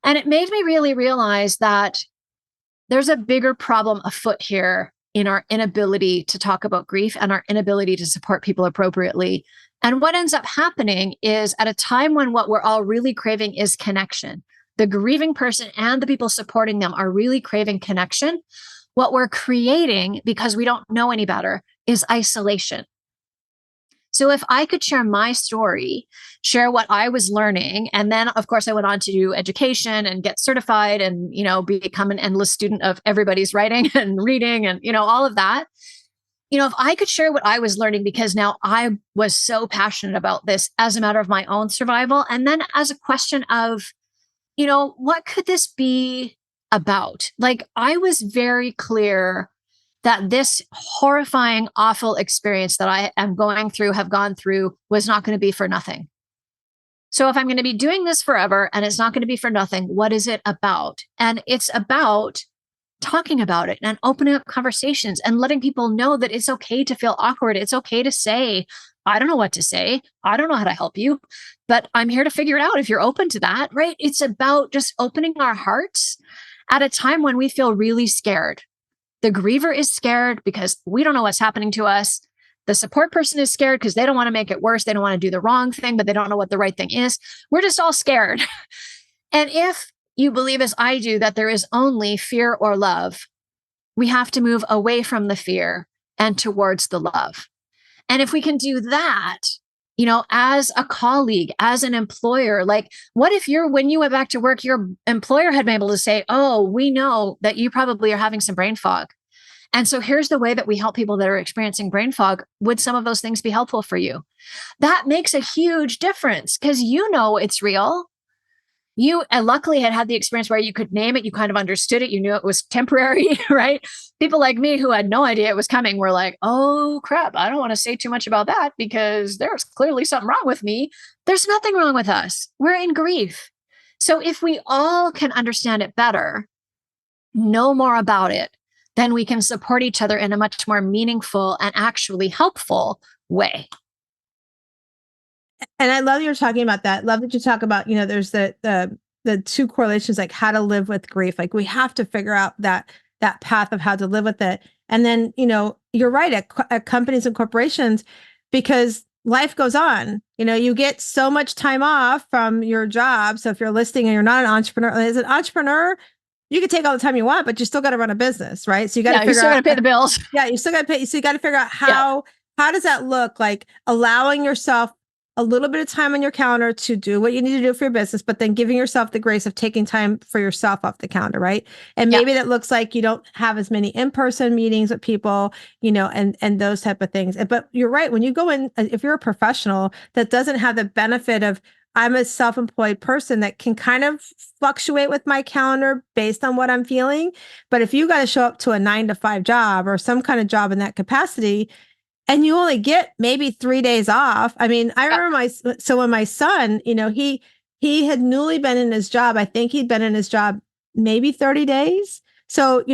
And it made me really realize that there's a bigger problem afoot here in our inability to talk about grief and our inability to support people appropriately. And what ends up happening is at a time when what we're all really craving is connection, the grieving person and the people supporting them are really craving connection. What we're creating, because we don't know any better, is isolation. So if I could share my story, share what I was learning, and then of course I went on to do education and get certified and, become an endless student of everybody's writing and reading and, all of that. If I could share what I was learning, because now I was so passionate about this as a matter of my own survival. And then as a question of, what could this be about? Like, I was very clear that this horrifying, awful experience that I am have gone through, was not going to be for nothing. So if I'm going to be doing this forever and it's not going to be for nothing, what is it about? And it's about talking about it and opening up conversations and letting people know that it's okay to feel awkward. It's okay to say, I don't know what to say. I don't know how to help you, but I'm here to figure it out if you're open to that, right? It's about just opening our hearts at a time when we feel really scared. The griever is scared because we don't know what's happening to us. The support person is scared because they don't want to make it worse. They don't want to do the wrong thing, but they don't know what the right thing is. We're just all scared. And if you believe, as I do, that there is only fear or love, we have to move away from the fear and towards the love. And if we can do that, as a colleague, as an employer, like, what if when you went back to work, your employer had been able to say, oh, we know that you probably are having some brain fog. And so here's the way that we help people that are experiencing brain fog. Would some of those things be helpful for you? That makes a huge difference because it's real. You luckily had the experience where you could name it. You kind of understood it. You knew it was temporary, right? People like me who had no idea it was coming were like, oh crap, I don't want to say too much about that because there's clearly something wrong with me. There's nothing wrong with us. We're in grief. So if we all can understand it better, know more about it, then we can support each other in a much more meaningful and actually helpful way. And I love you're talking about that. Love that you talk about, there's the two correlations, like how to live with grief. Like we have to figure out that path of how to live with it. And then, you're right at companies and corporations, because life goes on. You get so much time off from your job. So if you're listening and you're not an entrepreneur, as an entrepreneur, you can take all the time you want, but you still got to run a business, right? So you got to Yeah, you figure still got out, to pay the bills. yeah, you still got to pay. So you got to figure out Yeah. how does that look like allowing yourself a little bit of time on your calendar to do what you need to do for your business, but then giving yourself the grace of taking time for yourself off the calendar, right? And Yeah. maybe that looks like you don't have as many in-person meetings with people, and those type of things. But you're right. When you go in, if you're a professional that doesn't have the benefit of I'm a self-employed person that can kind of fluctuate with my calendar based on what I'm feeling. But if you got to show up to a 9 to 5 job or some kind of job in that capacity, and you only get maybe 3 days off. I mean, I Yeah. remember so when my son, he had newly been in his job. I think he'd been in his job maybe 30 days. So,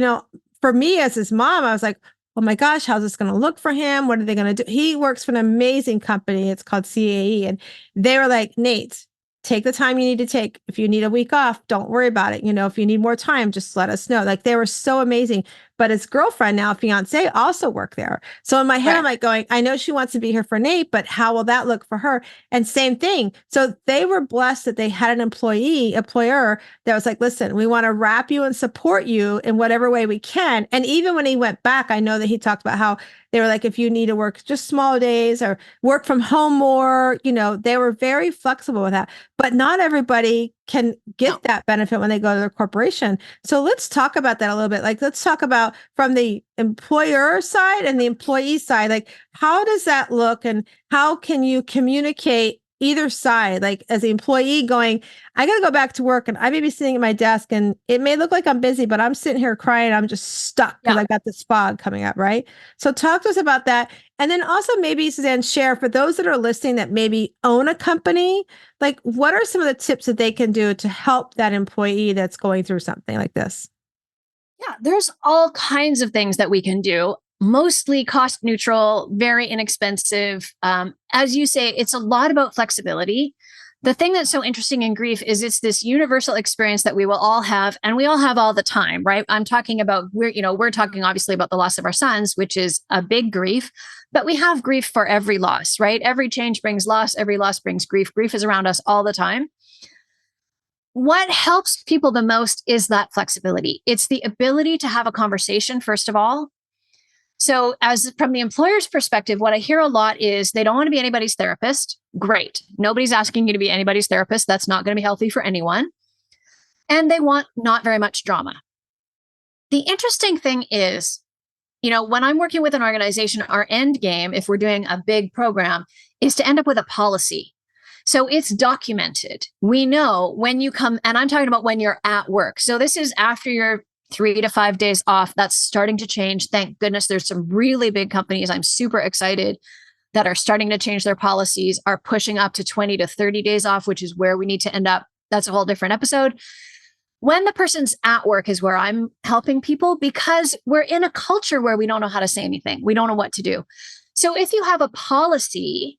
for me as his mom, I was like, oh my gosh, how's this going to look for him? What are they going to do? He works for an amazing company. It's called CAE. And they were like, Nate, take the time you need to take. If you need a week off, don't worry about it. If you need more time, just let us know. Like they were so amazing. But his girlfriend, now fiance, also worked there. So in my head, Right. I'm like going, I know she wants to be here for Nate, but how will that look for her? And same thing. So they were blessed that they had an employer that was like, listen, we want to wrap you and support you in whatever way we can. And even when he went back, I know that he talked about how they were like, if you need to work just small days or work from home more, they were very flexible with that. But not everybody can get that benefit when they go to their corporation. So let's talk about that a little bit. Like, let's talk about from the employer side and the employee side, like how does that look and how can you communicate either side? Like as the employee going, I got to go back to work and I may be sitting at my desk and it may look like I'm busy, but I'm sitting here crying. I'm just stuck because Yeah. I've got this fog coming up, right? So talk to us about that. And then also maybe Suzanne, share for those that are listening that maybe own a company, like what are some of the tips that they can do to help that employee that's going through something like this? Yeah, there's all kinds of things that we can do, mostly cost neutral, very inexpensive. As you say, it's a lot about flexibility. The thing that's so interesting in grief is it's this universal experience that we will all have, and we all have all the time, right? I'm talking about we're talking obviously about the loss of our sons, which is a big grief, but we have grief for every loss, right? Every change brings loss, every loss brings grief. Grief is around us all the time. What helps people the most is that flexibility. It's the ability to have a conversation, first of all. So, as from the employer's perspective, what I hear a lot is they don't want to be anybody's therapist. Great. Nobody's asking you to be anybody's therapist. That's not going to be healthy for anyone. And they want not very much drama. The interesting thing is, when I'm working with an organization, our end game, if we're doing a big program, is to end up with a policy. So it's documented. We know when you come, and I'm talking about when you're at work. So this is after your 3 to 5 days off. That's starting to change. Thank goodness there's some really big companies. I'm super excited that are starting to change their policies, are pushing up to 20 to 30 days off, which is where we need to end up. That's a whole different episode. When the person's at work is where I'm helping people because we're in a culture where we don't know how to say anything. We don't know what to do. So if you have a policy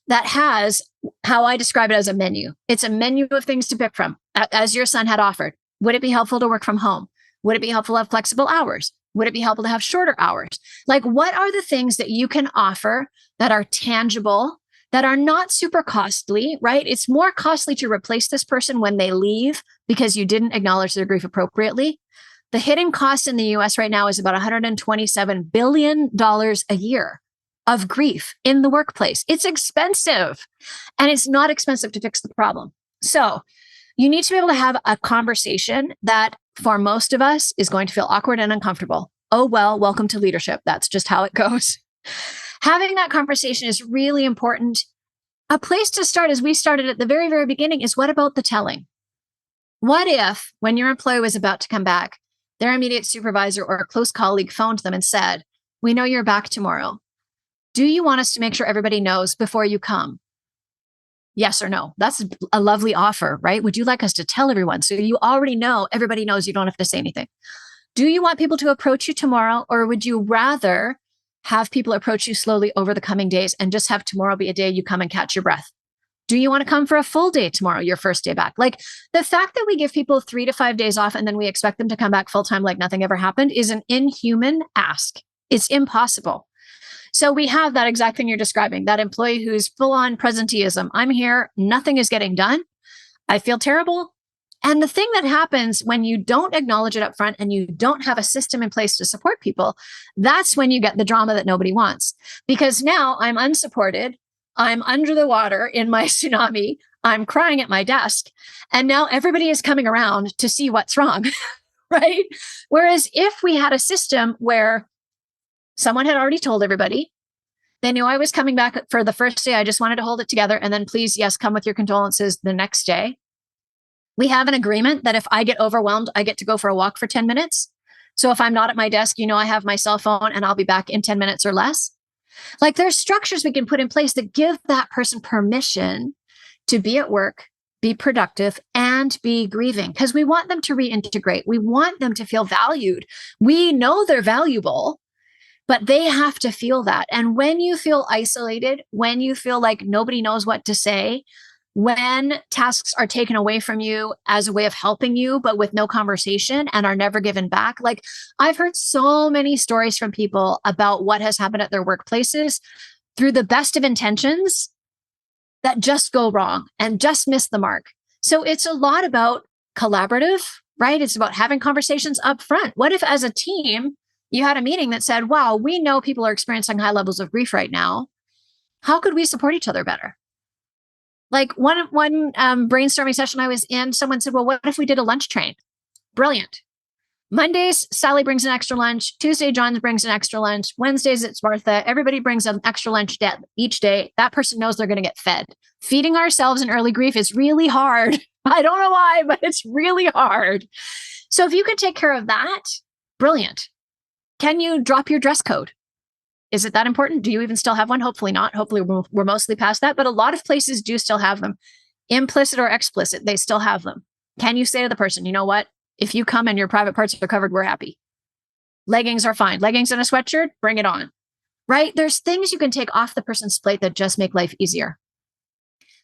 that has how I describe it as a menu, it's a menu of things to pick from, as your son had offered. Would it be helpful to work from home? Would it be helpful to have flexible hours? Would it be helpful to have shorter hours? Like, what are the things that you can offer that are tangible, that are not super costly, right? It's more costly to replace this person when they leave because you didn't acknowledge their grief appropriately. The hidden cost in the US right now is about $127 billion a year of grief in the workplace. It's expensive, and it's not expensive to fix the problem. So you need to be able to have a conversation that for most of us is going to feel awkward and uncomfortable. Oh, well, welcome to leadership. That's just how it goes. Having that conversation is really important. A place to start, as we started at the very, very beginning, is what about the telling? What if, when your employee was about to come back, their immediate supervisor or a close colleague phoned them and said, "We know you're back tomorrow. Do you want us to make sure everybody knows before you come? Yes or no?" That's a lovely offer, right? Would you like us to tell everyone? So you already know, everybody knows, you don't have to say anything. Do you want people to approach you tomorrow, or would you rather have people approach you slowly over the coming days and just have tomorrow be a day you come and catch your breath? Do you want to come for a full day tomorrow, your first day back? Like, the fact that we give people 3 to 5 days off and then we expect them to come back full time like nothing ever happened is an inhuman ask. It's impossible. So we have that exact thing you're describing, that employee who's full on presenteeism. I'm here, nothing is getting done. I feel terrible. And the thing that happens when you don't acknowledge it up front and you don't have a system in place to support people, that's when you get the drama that nobody wants. Because now I'm unsupported, I'm under the water in my tsunami, I'm crying at my desk, and now everybody is coming around to see what's wrong, right? Whereas if we had a system where someone had already told everybody, they knew I was coming back for the first day, I just wanted to hold it together, and then please, yes, come with your condolences the next day. We have an agreement that if I get overwhelmed, I get to go for a walk for 10 minutes. So if I'm not at my desk, I have my cell phone and I'll be back in 10 minutes or less. Like there's structures we can put in place that give that person permission to be at work, be productive, and be grieving because we want them to reintegrate. We want them to feel valued. We know they're valuable, but they have to feel that. And when you feel isolated, when you feel like nobody knows what to say, when tasks are taken away from you as a way of helping you, but with no conversation and are never given back. Like I've heard so many stories from people about what has happened at their workplaces through the best of intentions that just go wrong and just miss the mark. So it's a lot about collaborative, right? It's about having conversations up front. What if as a team, you had a meeting that said, wow, we know people are experiencing high levels of grief right now. How could we support each other better? Like one brainstorming session I was in, someone said, well, what if we did a lunch train? Brilliant. Mondays, Sally brings an extra lunch. Tuesday, John brings an extra lunch. Wednesdays, it's Martha. Everybody brings an extra lunch each day. That person knows they're going to get fed. Feeding ourselves in early grief is really hard. I don't know why, but it's really hard. So if you can take care of that, brilliant. Can you drop your dress code? Is it that important? Do you even still have one? Hopefully not. Hopefully we're mostly past that, but a lot of places do still have them. Implicit or explicit, they still have them. Can you say to the person, you know what? If you come and your private parts are covered, we're happy. Leggings are fine. Leggings and a sweatshirt, bring it on. Right? There's things you can take off the person's plate that just make life easier.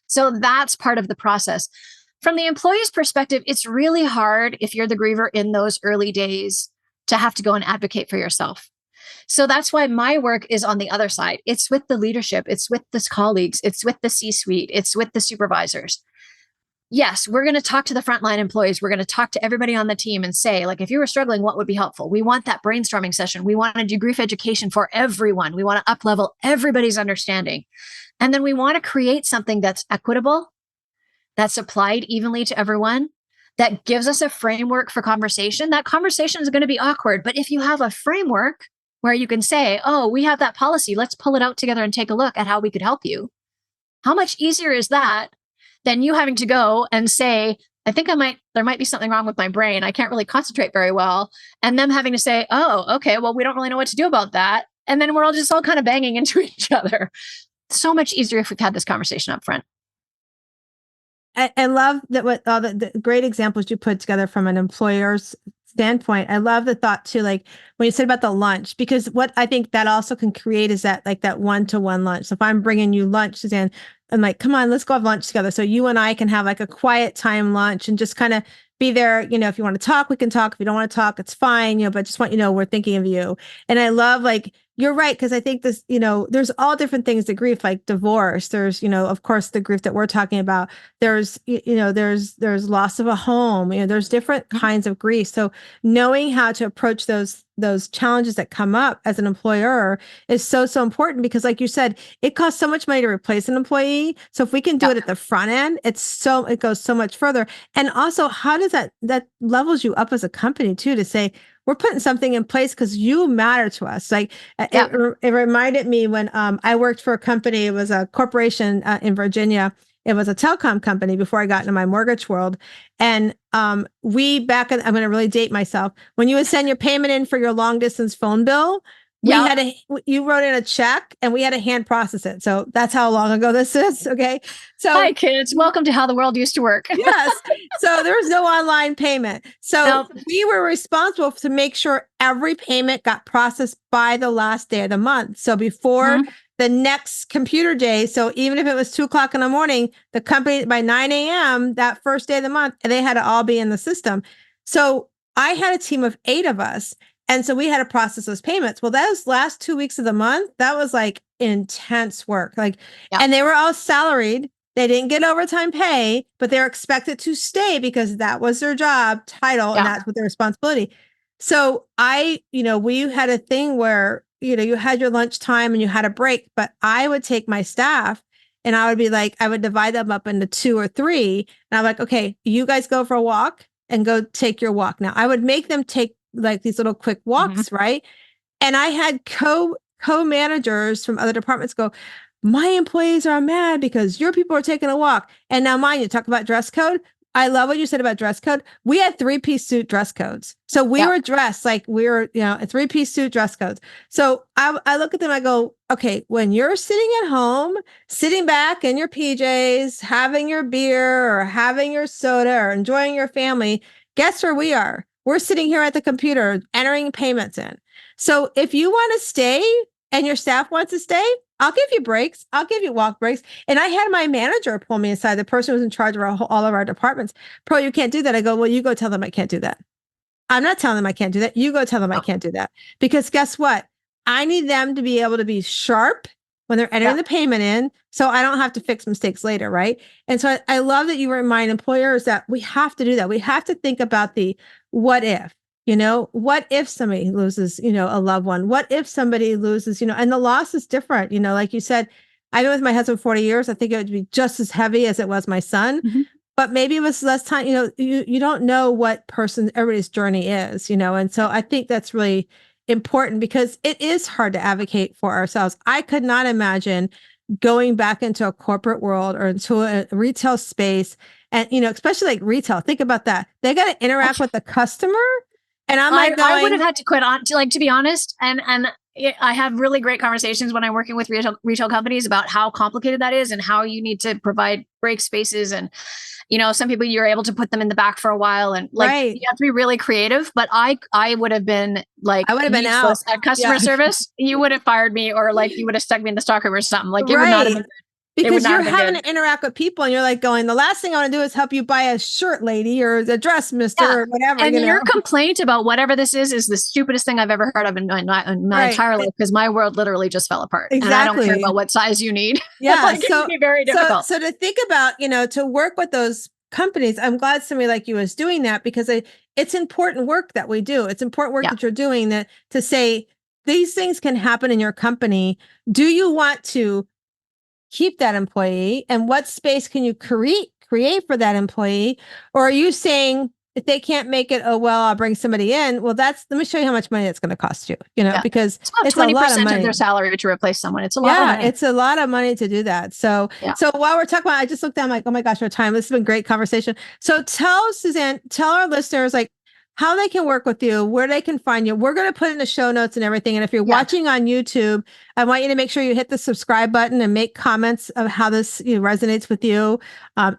So that's part of the process. From the employee's perspective, it's really hard if you're the griever in those early days to have to go and advocate for yourself. So that's why my work is on the other side. It's with the leadership, it's with the colleagues, it's with the C-suite, it's with the supervisors. Yes, we're going to talk to the frontline employees. We're going to talk to everybody on the team and say, like, if you were struggling, what would be helpful? We want that brainstorming session. We want to do grief education for everyone. We want to up-level everybody's understanding. And then we want to create something that's equitable, that's applied evenly to everyone, that gives us a framework for conversation. That conversation is going to be awkward. But if you have a framework where you can say, oh, we have that policy, let's pull it out together and take a look at how we could help you. How much easier is that than you having to go and say, I think there might be something wrong with my brain. I can't really concentrate very well. And them having to say, oh, okay, well, we don't really know what to do about that. And then we're all kind of banging into each other. So much easier if we've had this conversation up front. I love that what all the great examples you put together from an employer's standpoint. I love the thought too, like when you said about the lunch, because what I think that also can create is that like that one-to-one lunch. So if I'm bringing you lunch, Suzanne, I'm like, come on, let's go have lunch together. So you and I can have like a quiet time lunch and just kind of be there. If you want to talk, we can talk. If you don't want to talk, it's fine. But just want we're thinking of you. And I love like you're right, because I think this, there's all different things to grief, like divorce. There's, of course, the grief that we're talking about. There's, there's loss of a home. There's different kinds of grief. So knowing how to approach those challenges that come up as an employer is so important, because like you said, it costs so much money to replace an employee. So if we can do it at the front end, it goes so much further. And also, how does that levels you up as a company too, to say, we're putting something in place because you matter to us. Like it reminded me when I worked for a company. It was a corporation in Virginia. It was a telecom company before I got into my mortgage world. And I'm going to really date myself. When you would send your payment in for your long distance phone bill, you wrote in a check and we had to hand process it. So that's how long ago this is. Okay. So hi kids, welcome to how the world used to work. Yes. So there was no online payment. So we were responsible to make sure every payment got processed by the last day of the month. So before the next computer day. So even if it was 2:00 in the morning, the company by 9 a.m. that first day of the month, they had to all be in the system. So I had a team of 8 of us. And so we had to process those payments. Well, those last 2 weeks of the month, that was like intense work. And they were all salaried. They didn't get overtime pay, but they're expected to stay because that was their job title and Yeah. that's what their responsibility. So we had a thing where, you had your lunch time and you had a break, but I would take my staff and I would be like, I would divide them up into 2 or 3. And I'm like, okay, you guys go for a walk and go take your walk. Now I would make them take like these little quick Mhm. walks, right? And I had co-managers from other departments go, my employees are mad because your people are taking a walk. And now, mind you, talk about dress code. I love what you said about dress code. We had 3-piece suit dress codes. So we Yep. were dressed like we were, a 3-piece suit dress codes. So I look at them, I go, okay, when you're sitting at home, sitting back in your PJs, having your beer or having your soda or enjoying your family, guess where we are? We're sitting here at the computer entering payments in. So if you want to stay and your staff wants to stay, I'll give you breaks. I'll give you walk breaks. And I had my manager pull me aside, the person who was in charge of all of our departments. Pro, you can't do that. I go, well, you go tell them I can't do that. I'm not telling them I can't do that. You go tell them I can't do that. Because guess what? I need them to be able to be sharp when they're entering the payment in, so I don't have to fix mistakes later, right? And so I love that you remind employers that we have to do that. We have to think about the what if. What if somebody loses, a loved one? What if somebody loses, and the loss is different, like you said, I've been with my husband 40 years. I think it would be just as heavy as it was my son, Mhm. but maybe it was less time. You don't know what everybody's journey is, and so I think that's really important because it is hard to advocate for ourselves. I could not imagine going back into a corporate world or into a retail space, and especially like retail. Think about that. They got to interact with the customer, and I'm like I would have going, had to quit on to be honest, and I have really great conversations when I'm working with retail companies about how complicated that is and how you need to provide break spaces. And some people, you're able to put them in the back for a while, and like right. you have to be really creative. But I would have been like I would have been out. useless at customer Yeah. service. You would have fired me, or like you would have stuck me in the stockroom or something. Like it would not have Right. been. It would Because not you're have been having good. to interact with people and you're like going, the last thing I want to do is help you buy a shirt, lady, or the dress, Yeah. mister, or whatever, And your complaint about whatever this is the stupidest thing I've ever heard of in my Right. entire life, because my world literally just fell apart. And I don't care Exactly. about what size you need. Yeah. Like it would So, be very so, difficult. so to think about, to work with those companies, I'm glad somebody like you is doing that because it's important work that we do. It's important work Yeah. that you're doing that to say these things can happen in your company. Do you want to keep that employee and what space can you create for that employee, or are you saying if they can't make it, oh well, I'll bring somebody in? Well, let me show you how much money it's going to cost you, Yeah. because It's about it's a lot of 20% of money. their salary to replace someone. It's a lot of Yeah, money. it's a lot of money to do that. So, Yeah. so while we're talking about, I just looked down like, oh my gosh, our time. This has been great conversation. So tell Suzanne, tell our listeners like how they can work with you, where they can find you. We're going to put in the show notes and everything. And if you're watching on YouTube, I want you to make sure you hit the subscribe button and make comments of how this resonates with you.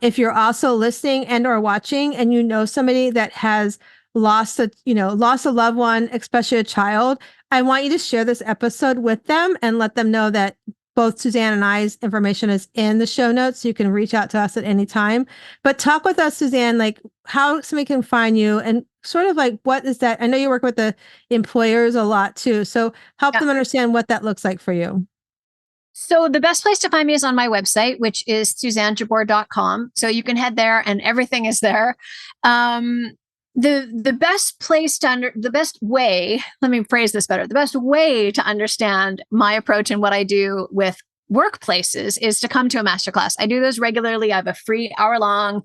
If you're also listening and or watching, and somebody that has lost a loved one, especially a child, I want you to share this episode with them and let them know that both Suzanne and I's information is in the show notes. So you can reach out to us at any time. But talk with us, Suzanne, like how somebody can find you and sort of like what is that? I know you work with the employers a lot too. So help them understand what that looks like for you. So the best place to find me is on my website, which is SuzanneJabour.com. So you can head there and everything is there. The best place the best way, let me phrase this better. The best way to understand my approach and what I do with workplaces is to come to a masterclass. I do those regularly. I have a free hour-long,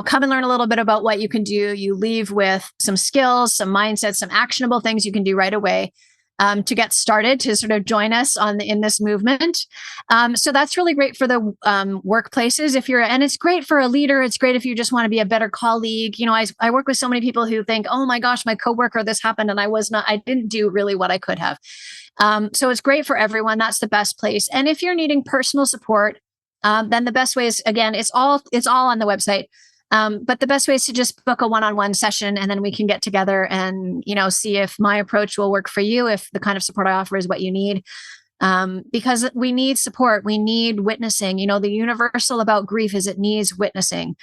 come and learn a little bit about what you can do. You leave with some skills, some mindsets, some actionable things you can do right away. To get started, to sort of join us in this movement. So that's really great for the workplaces. And it's great for a leader. It's great if you just want to be a better colleague. I work with so many people who think, oh my gosh, my coworker, this happened and I didn't do really what I could have. So it's great for everyone. That's the best place. And if you're needing personal support, then the best way is, again, it's all on the website. But the best way is to just book a one-on-one session, and then we can get together and, see if my approach will work for you, if the kind of support I offer is what you need. Because we need support. We need witnessing. The universal about grief is it needs witnessing.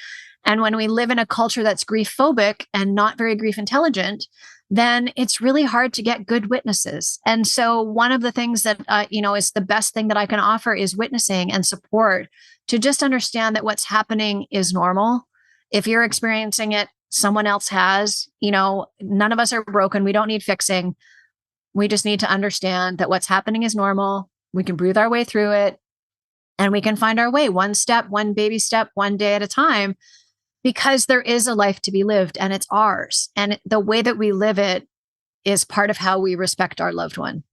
And when we live in a culture that's grief phobic and not very grief intelligent, then it's really hard to get good witnesses. And so one of the things that, is the best thing that I can offer is witnessing and support to just understand that what's happening is normal. If you're experiencing it, someone else has, none of us are broken. We don't need fixing. We just need to understand that what's happening is normal. We can breathe our way through it, and we can find our way one step, one baby step, one day at a time, because there is a life to be lived and it's ours. And the way that we live it is part of how we respect our loved one.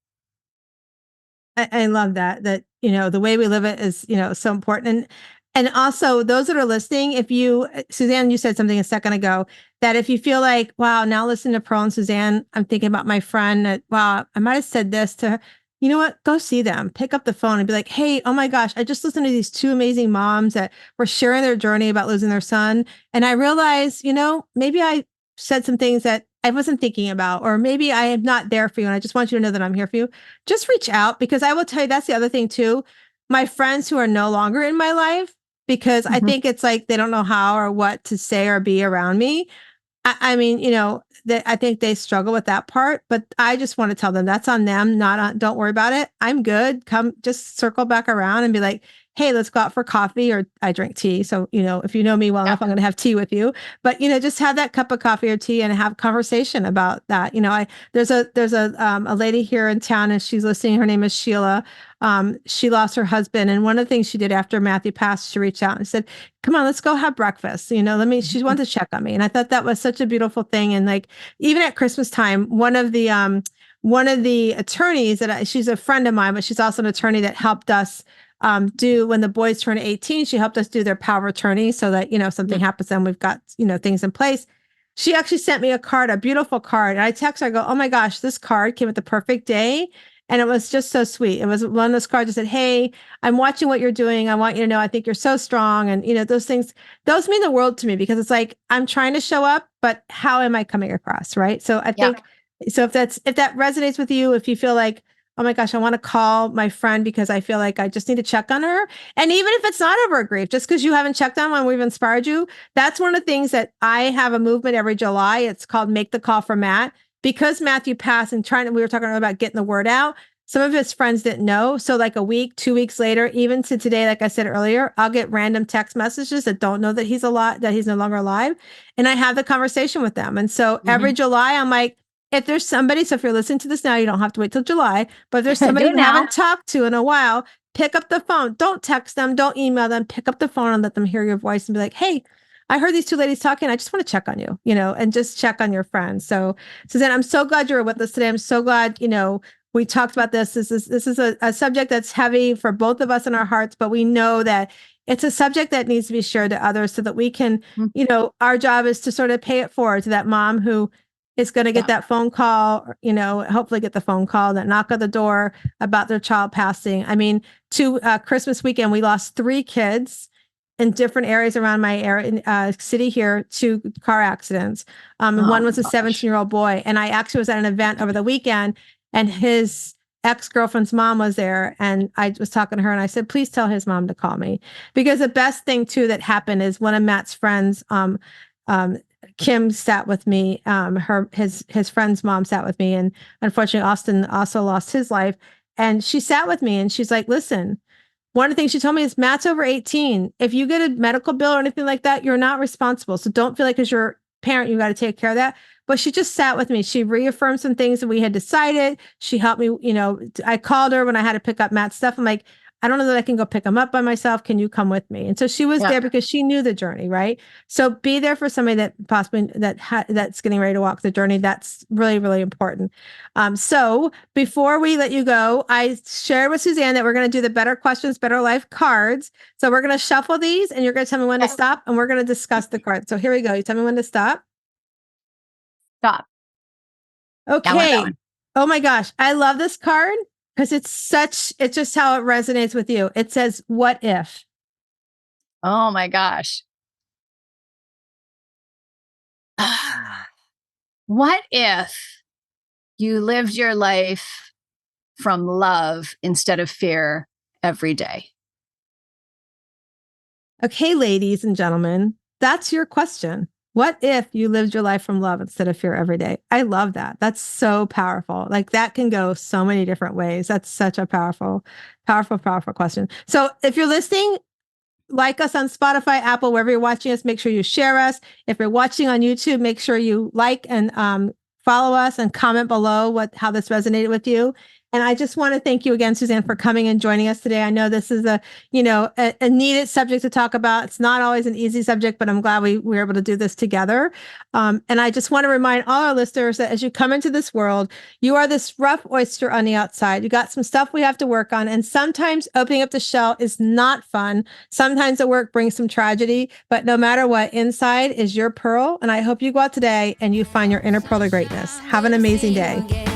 I love that, the way we live it is, so important. And also those that are listening, if you, Suzanne, you said something a second ago that if you feel like, wow, now listen to Pearl and Suzanne, I'm thinking about my friend that, wow, I might have said this to her. You know what? Go see them, pick up the phone and be like, hey, oh my gosh, I just listened to these two amazing moms that were sharing their journey about losing their son. And I realized, maybe I said some things that I wasn't thinking about, or maybe I am not there for you. And I just want you to know that I'm here for you. Just reach out, because I will tell you, that's the other thing too. My friends who are no longer in my life, because I think it's like they don't know how or what to say or be around me. I mean, that I think they struggle with that part, but I just want to tell them that's on them, not on, don't worry about it. I'm good. Come, just circle back around and be like, hey, let's go out for coffee, or I drink tea. So, if you know me well enough, I'm going to have tea with you, but, just have that cup of coffee or tea and have conversation about that. There's a lady here in town and she's listening. Her name is Sheila. She lost her husband. And one of the things she did after Matthew passed, she reached out and said, come on, let's go have breakfast. She wanted to check on me. And I thought that was such a beautiful thing. And like, even at Christmas time, one of the attorneys she's a friend of mine, but she's also an attorney that helped us do when the boys turn 18, she helped us do their power of attorney so that, something happens and we've got, things in place. She actually sent me a card, a beautiful card. And I text her, I go, oh my gosh, this card came at the perfect day. And it was just so sweet. It was one of those cards that said, hey, I'm watching what you're doing. I want you to know, I think you're so strong. And, those things, those mean the world to me, because it's like, I'm trying to show up, but how am I coming across? Right. So I think, so if that resonates with you, if you feel like, oh my gosh, I want to call my friend because I feel like I just need to check on her. And even if it's not over a grief, just because you haven't checked on when we've inspired you, that's one of the things that I have a movement every July. It's called Make the Call for Matt. Because Matthew passed and we were talking about getting the word out. Some of his friends didn't know. So like a week, 2 weeks later, even to today, like I said earlier, I'll get random text messages that don't know that he's that he's no longer alive. And I have the conversation with them. And so every July, I'm like, if there's somebody, so if you're listening to this now, you don't have to wait till July, but if there's somebody you haven't talked to in a while, pick up the phone. Don't text them, don't email them, pick up the phone and let them hear your voice and be like, hey, I heard these two ladies talking. I just want to check on you, and just check on your friends. So Suzanne, I'm so glad you're with us today. I'm so glad, we talked about this. This is a subject that's heavy for both of us in our hearts, but we know that it's a subject that needs to be shared to others so that we can, our job is to sort of pay it forward to that mom who is going to get that phone call, hopefully get the phone call, that knock on the door about their child passing. I mean, to Christmas weekend, we lost 3 kids in different areas around my area, city here, to car accidents. One was a 17-year-old boy. And I actually was at an event over the weekend and his ex-girlfriend's mom was there. And I was talking to her and I said, please tell his mom to call me. Because the best thing too that happened is one of Matt's friends, Kim, sat with me. His friend's mom sat with me. And unfortunately, Austin also lost his life. And she sat with me and she's like, listen, one of the things she told me is Matt's over 18. If you get a medical bill or anything like that, you're not responsible. So don't feel like as your parent, you got to take care of that. But she just sat with me. She reaffirmed some things that we had decided. She helped me, I called her when I had to pick up Matt's stuff. I'm like, I don't know that I can go pick him up by myself. Can you come with me? And so she was there because she knew the journey, right? So be there for somebody that possibly that's getting ready to walk the journey. That's really, really important. So before we let you go, I shared with Suzanne that we're going to do the Better Questions, Better Life cards. So we're going to shuffle these and you're going to tell me when to stop and we're going to discuss the cards. So here we go. You tell me when to stop. Stop. Okay. Oh my gosh. I love this card. Because it's just how it resonates with you. It says, what if? Oh my gosh. What if you lived your life from love instead of fear every day? Okay, ladies and gentlemen, That's your question. What if you lived your life from love instead of fear every day? I love that. That's so powerful. Like that can go so many different ways. That's such a powerful, powerful, powerful question. So if you're listening, like us on Spotify, Apple, wherever you're watching us, make sure you share us. If you're watching on YouTube, make sure you like and follow us and comment below how this resonated with you. And I just want to thank you again, Suzanne, for coming and joining us today. I know this is a needed subject to talk about. It's not always an easy subject, but I'm glad we were able to do this together. And I just want to remind all our listeners that as you come into this world, you are this rough oyster on the outside. You got some stuff we have to work on. And sometimes opening up the shell is not fun. Sometimes the work brings some tragedy, but no matter what, inside is your pearl. And I hope you go out today and you find your inner pearl of greatness. Have an amazing day.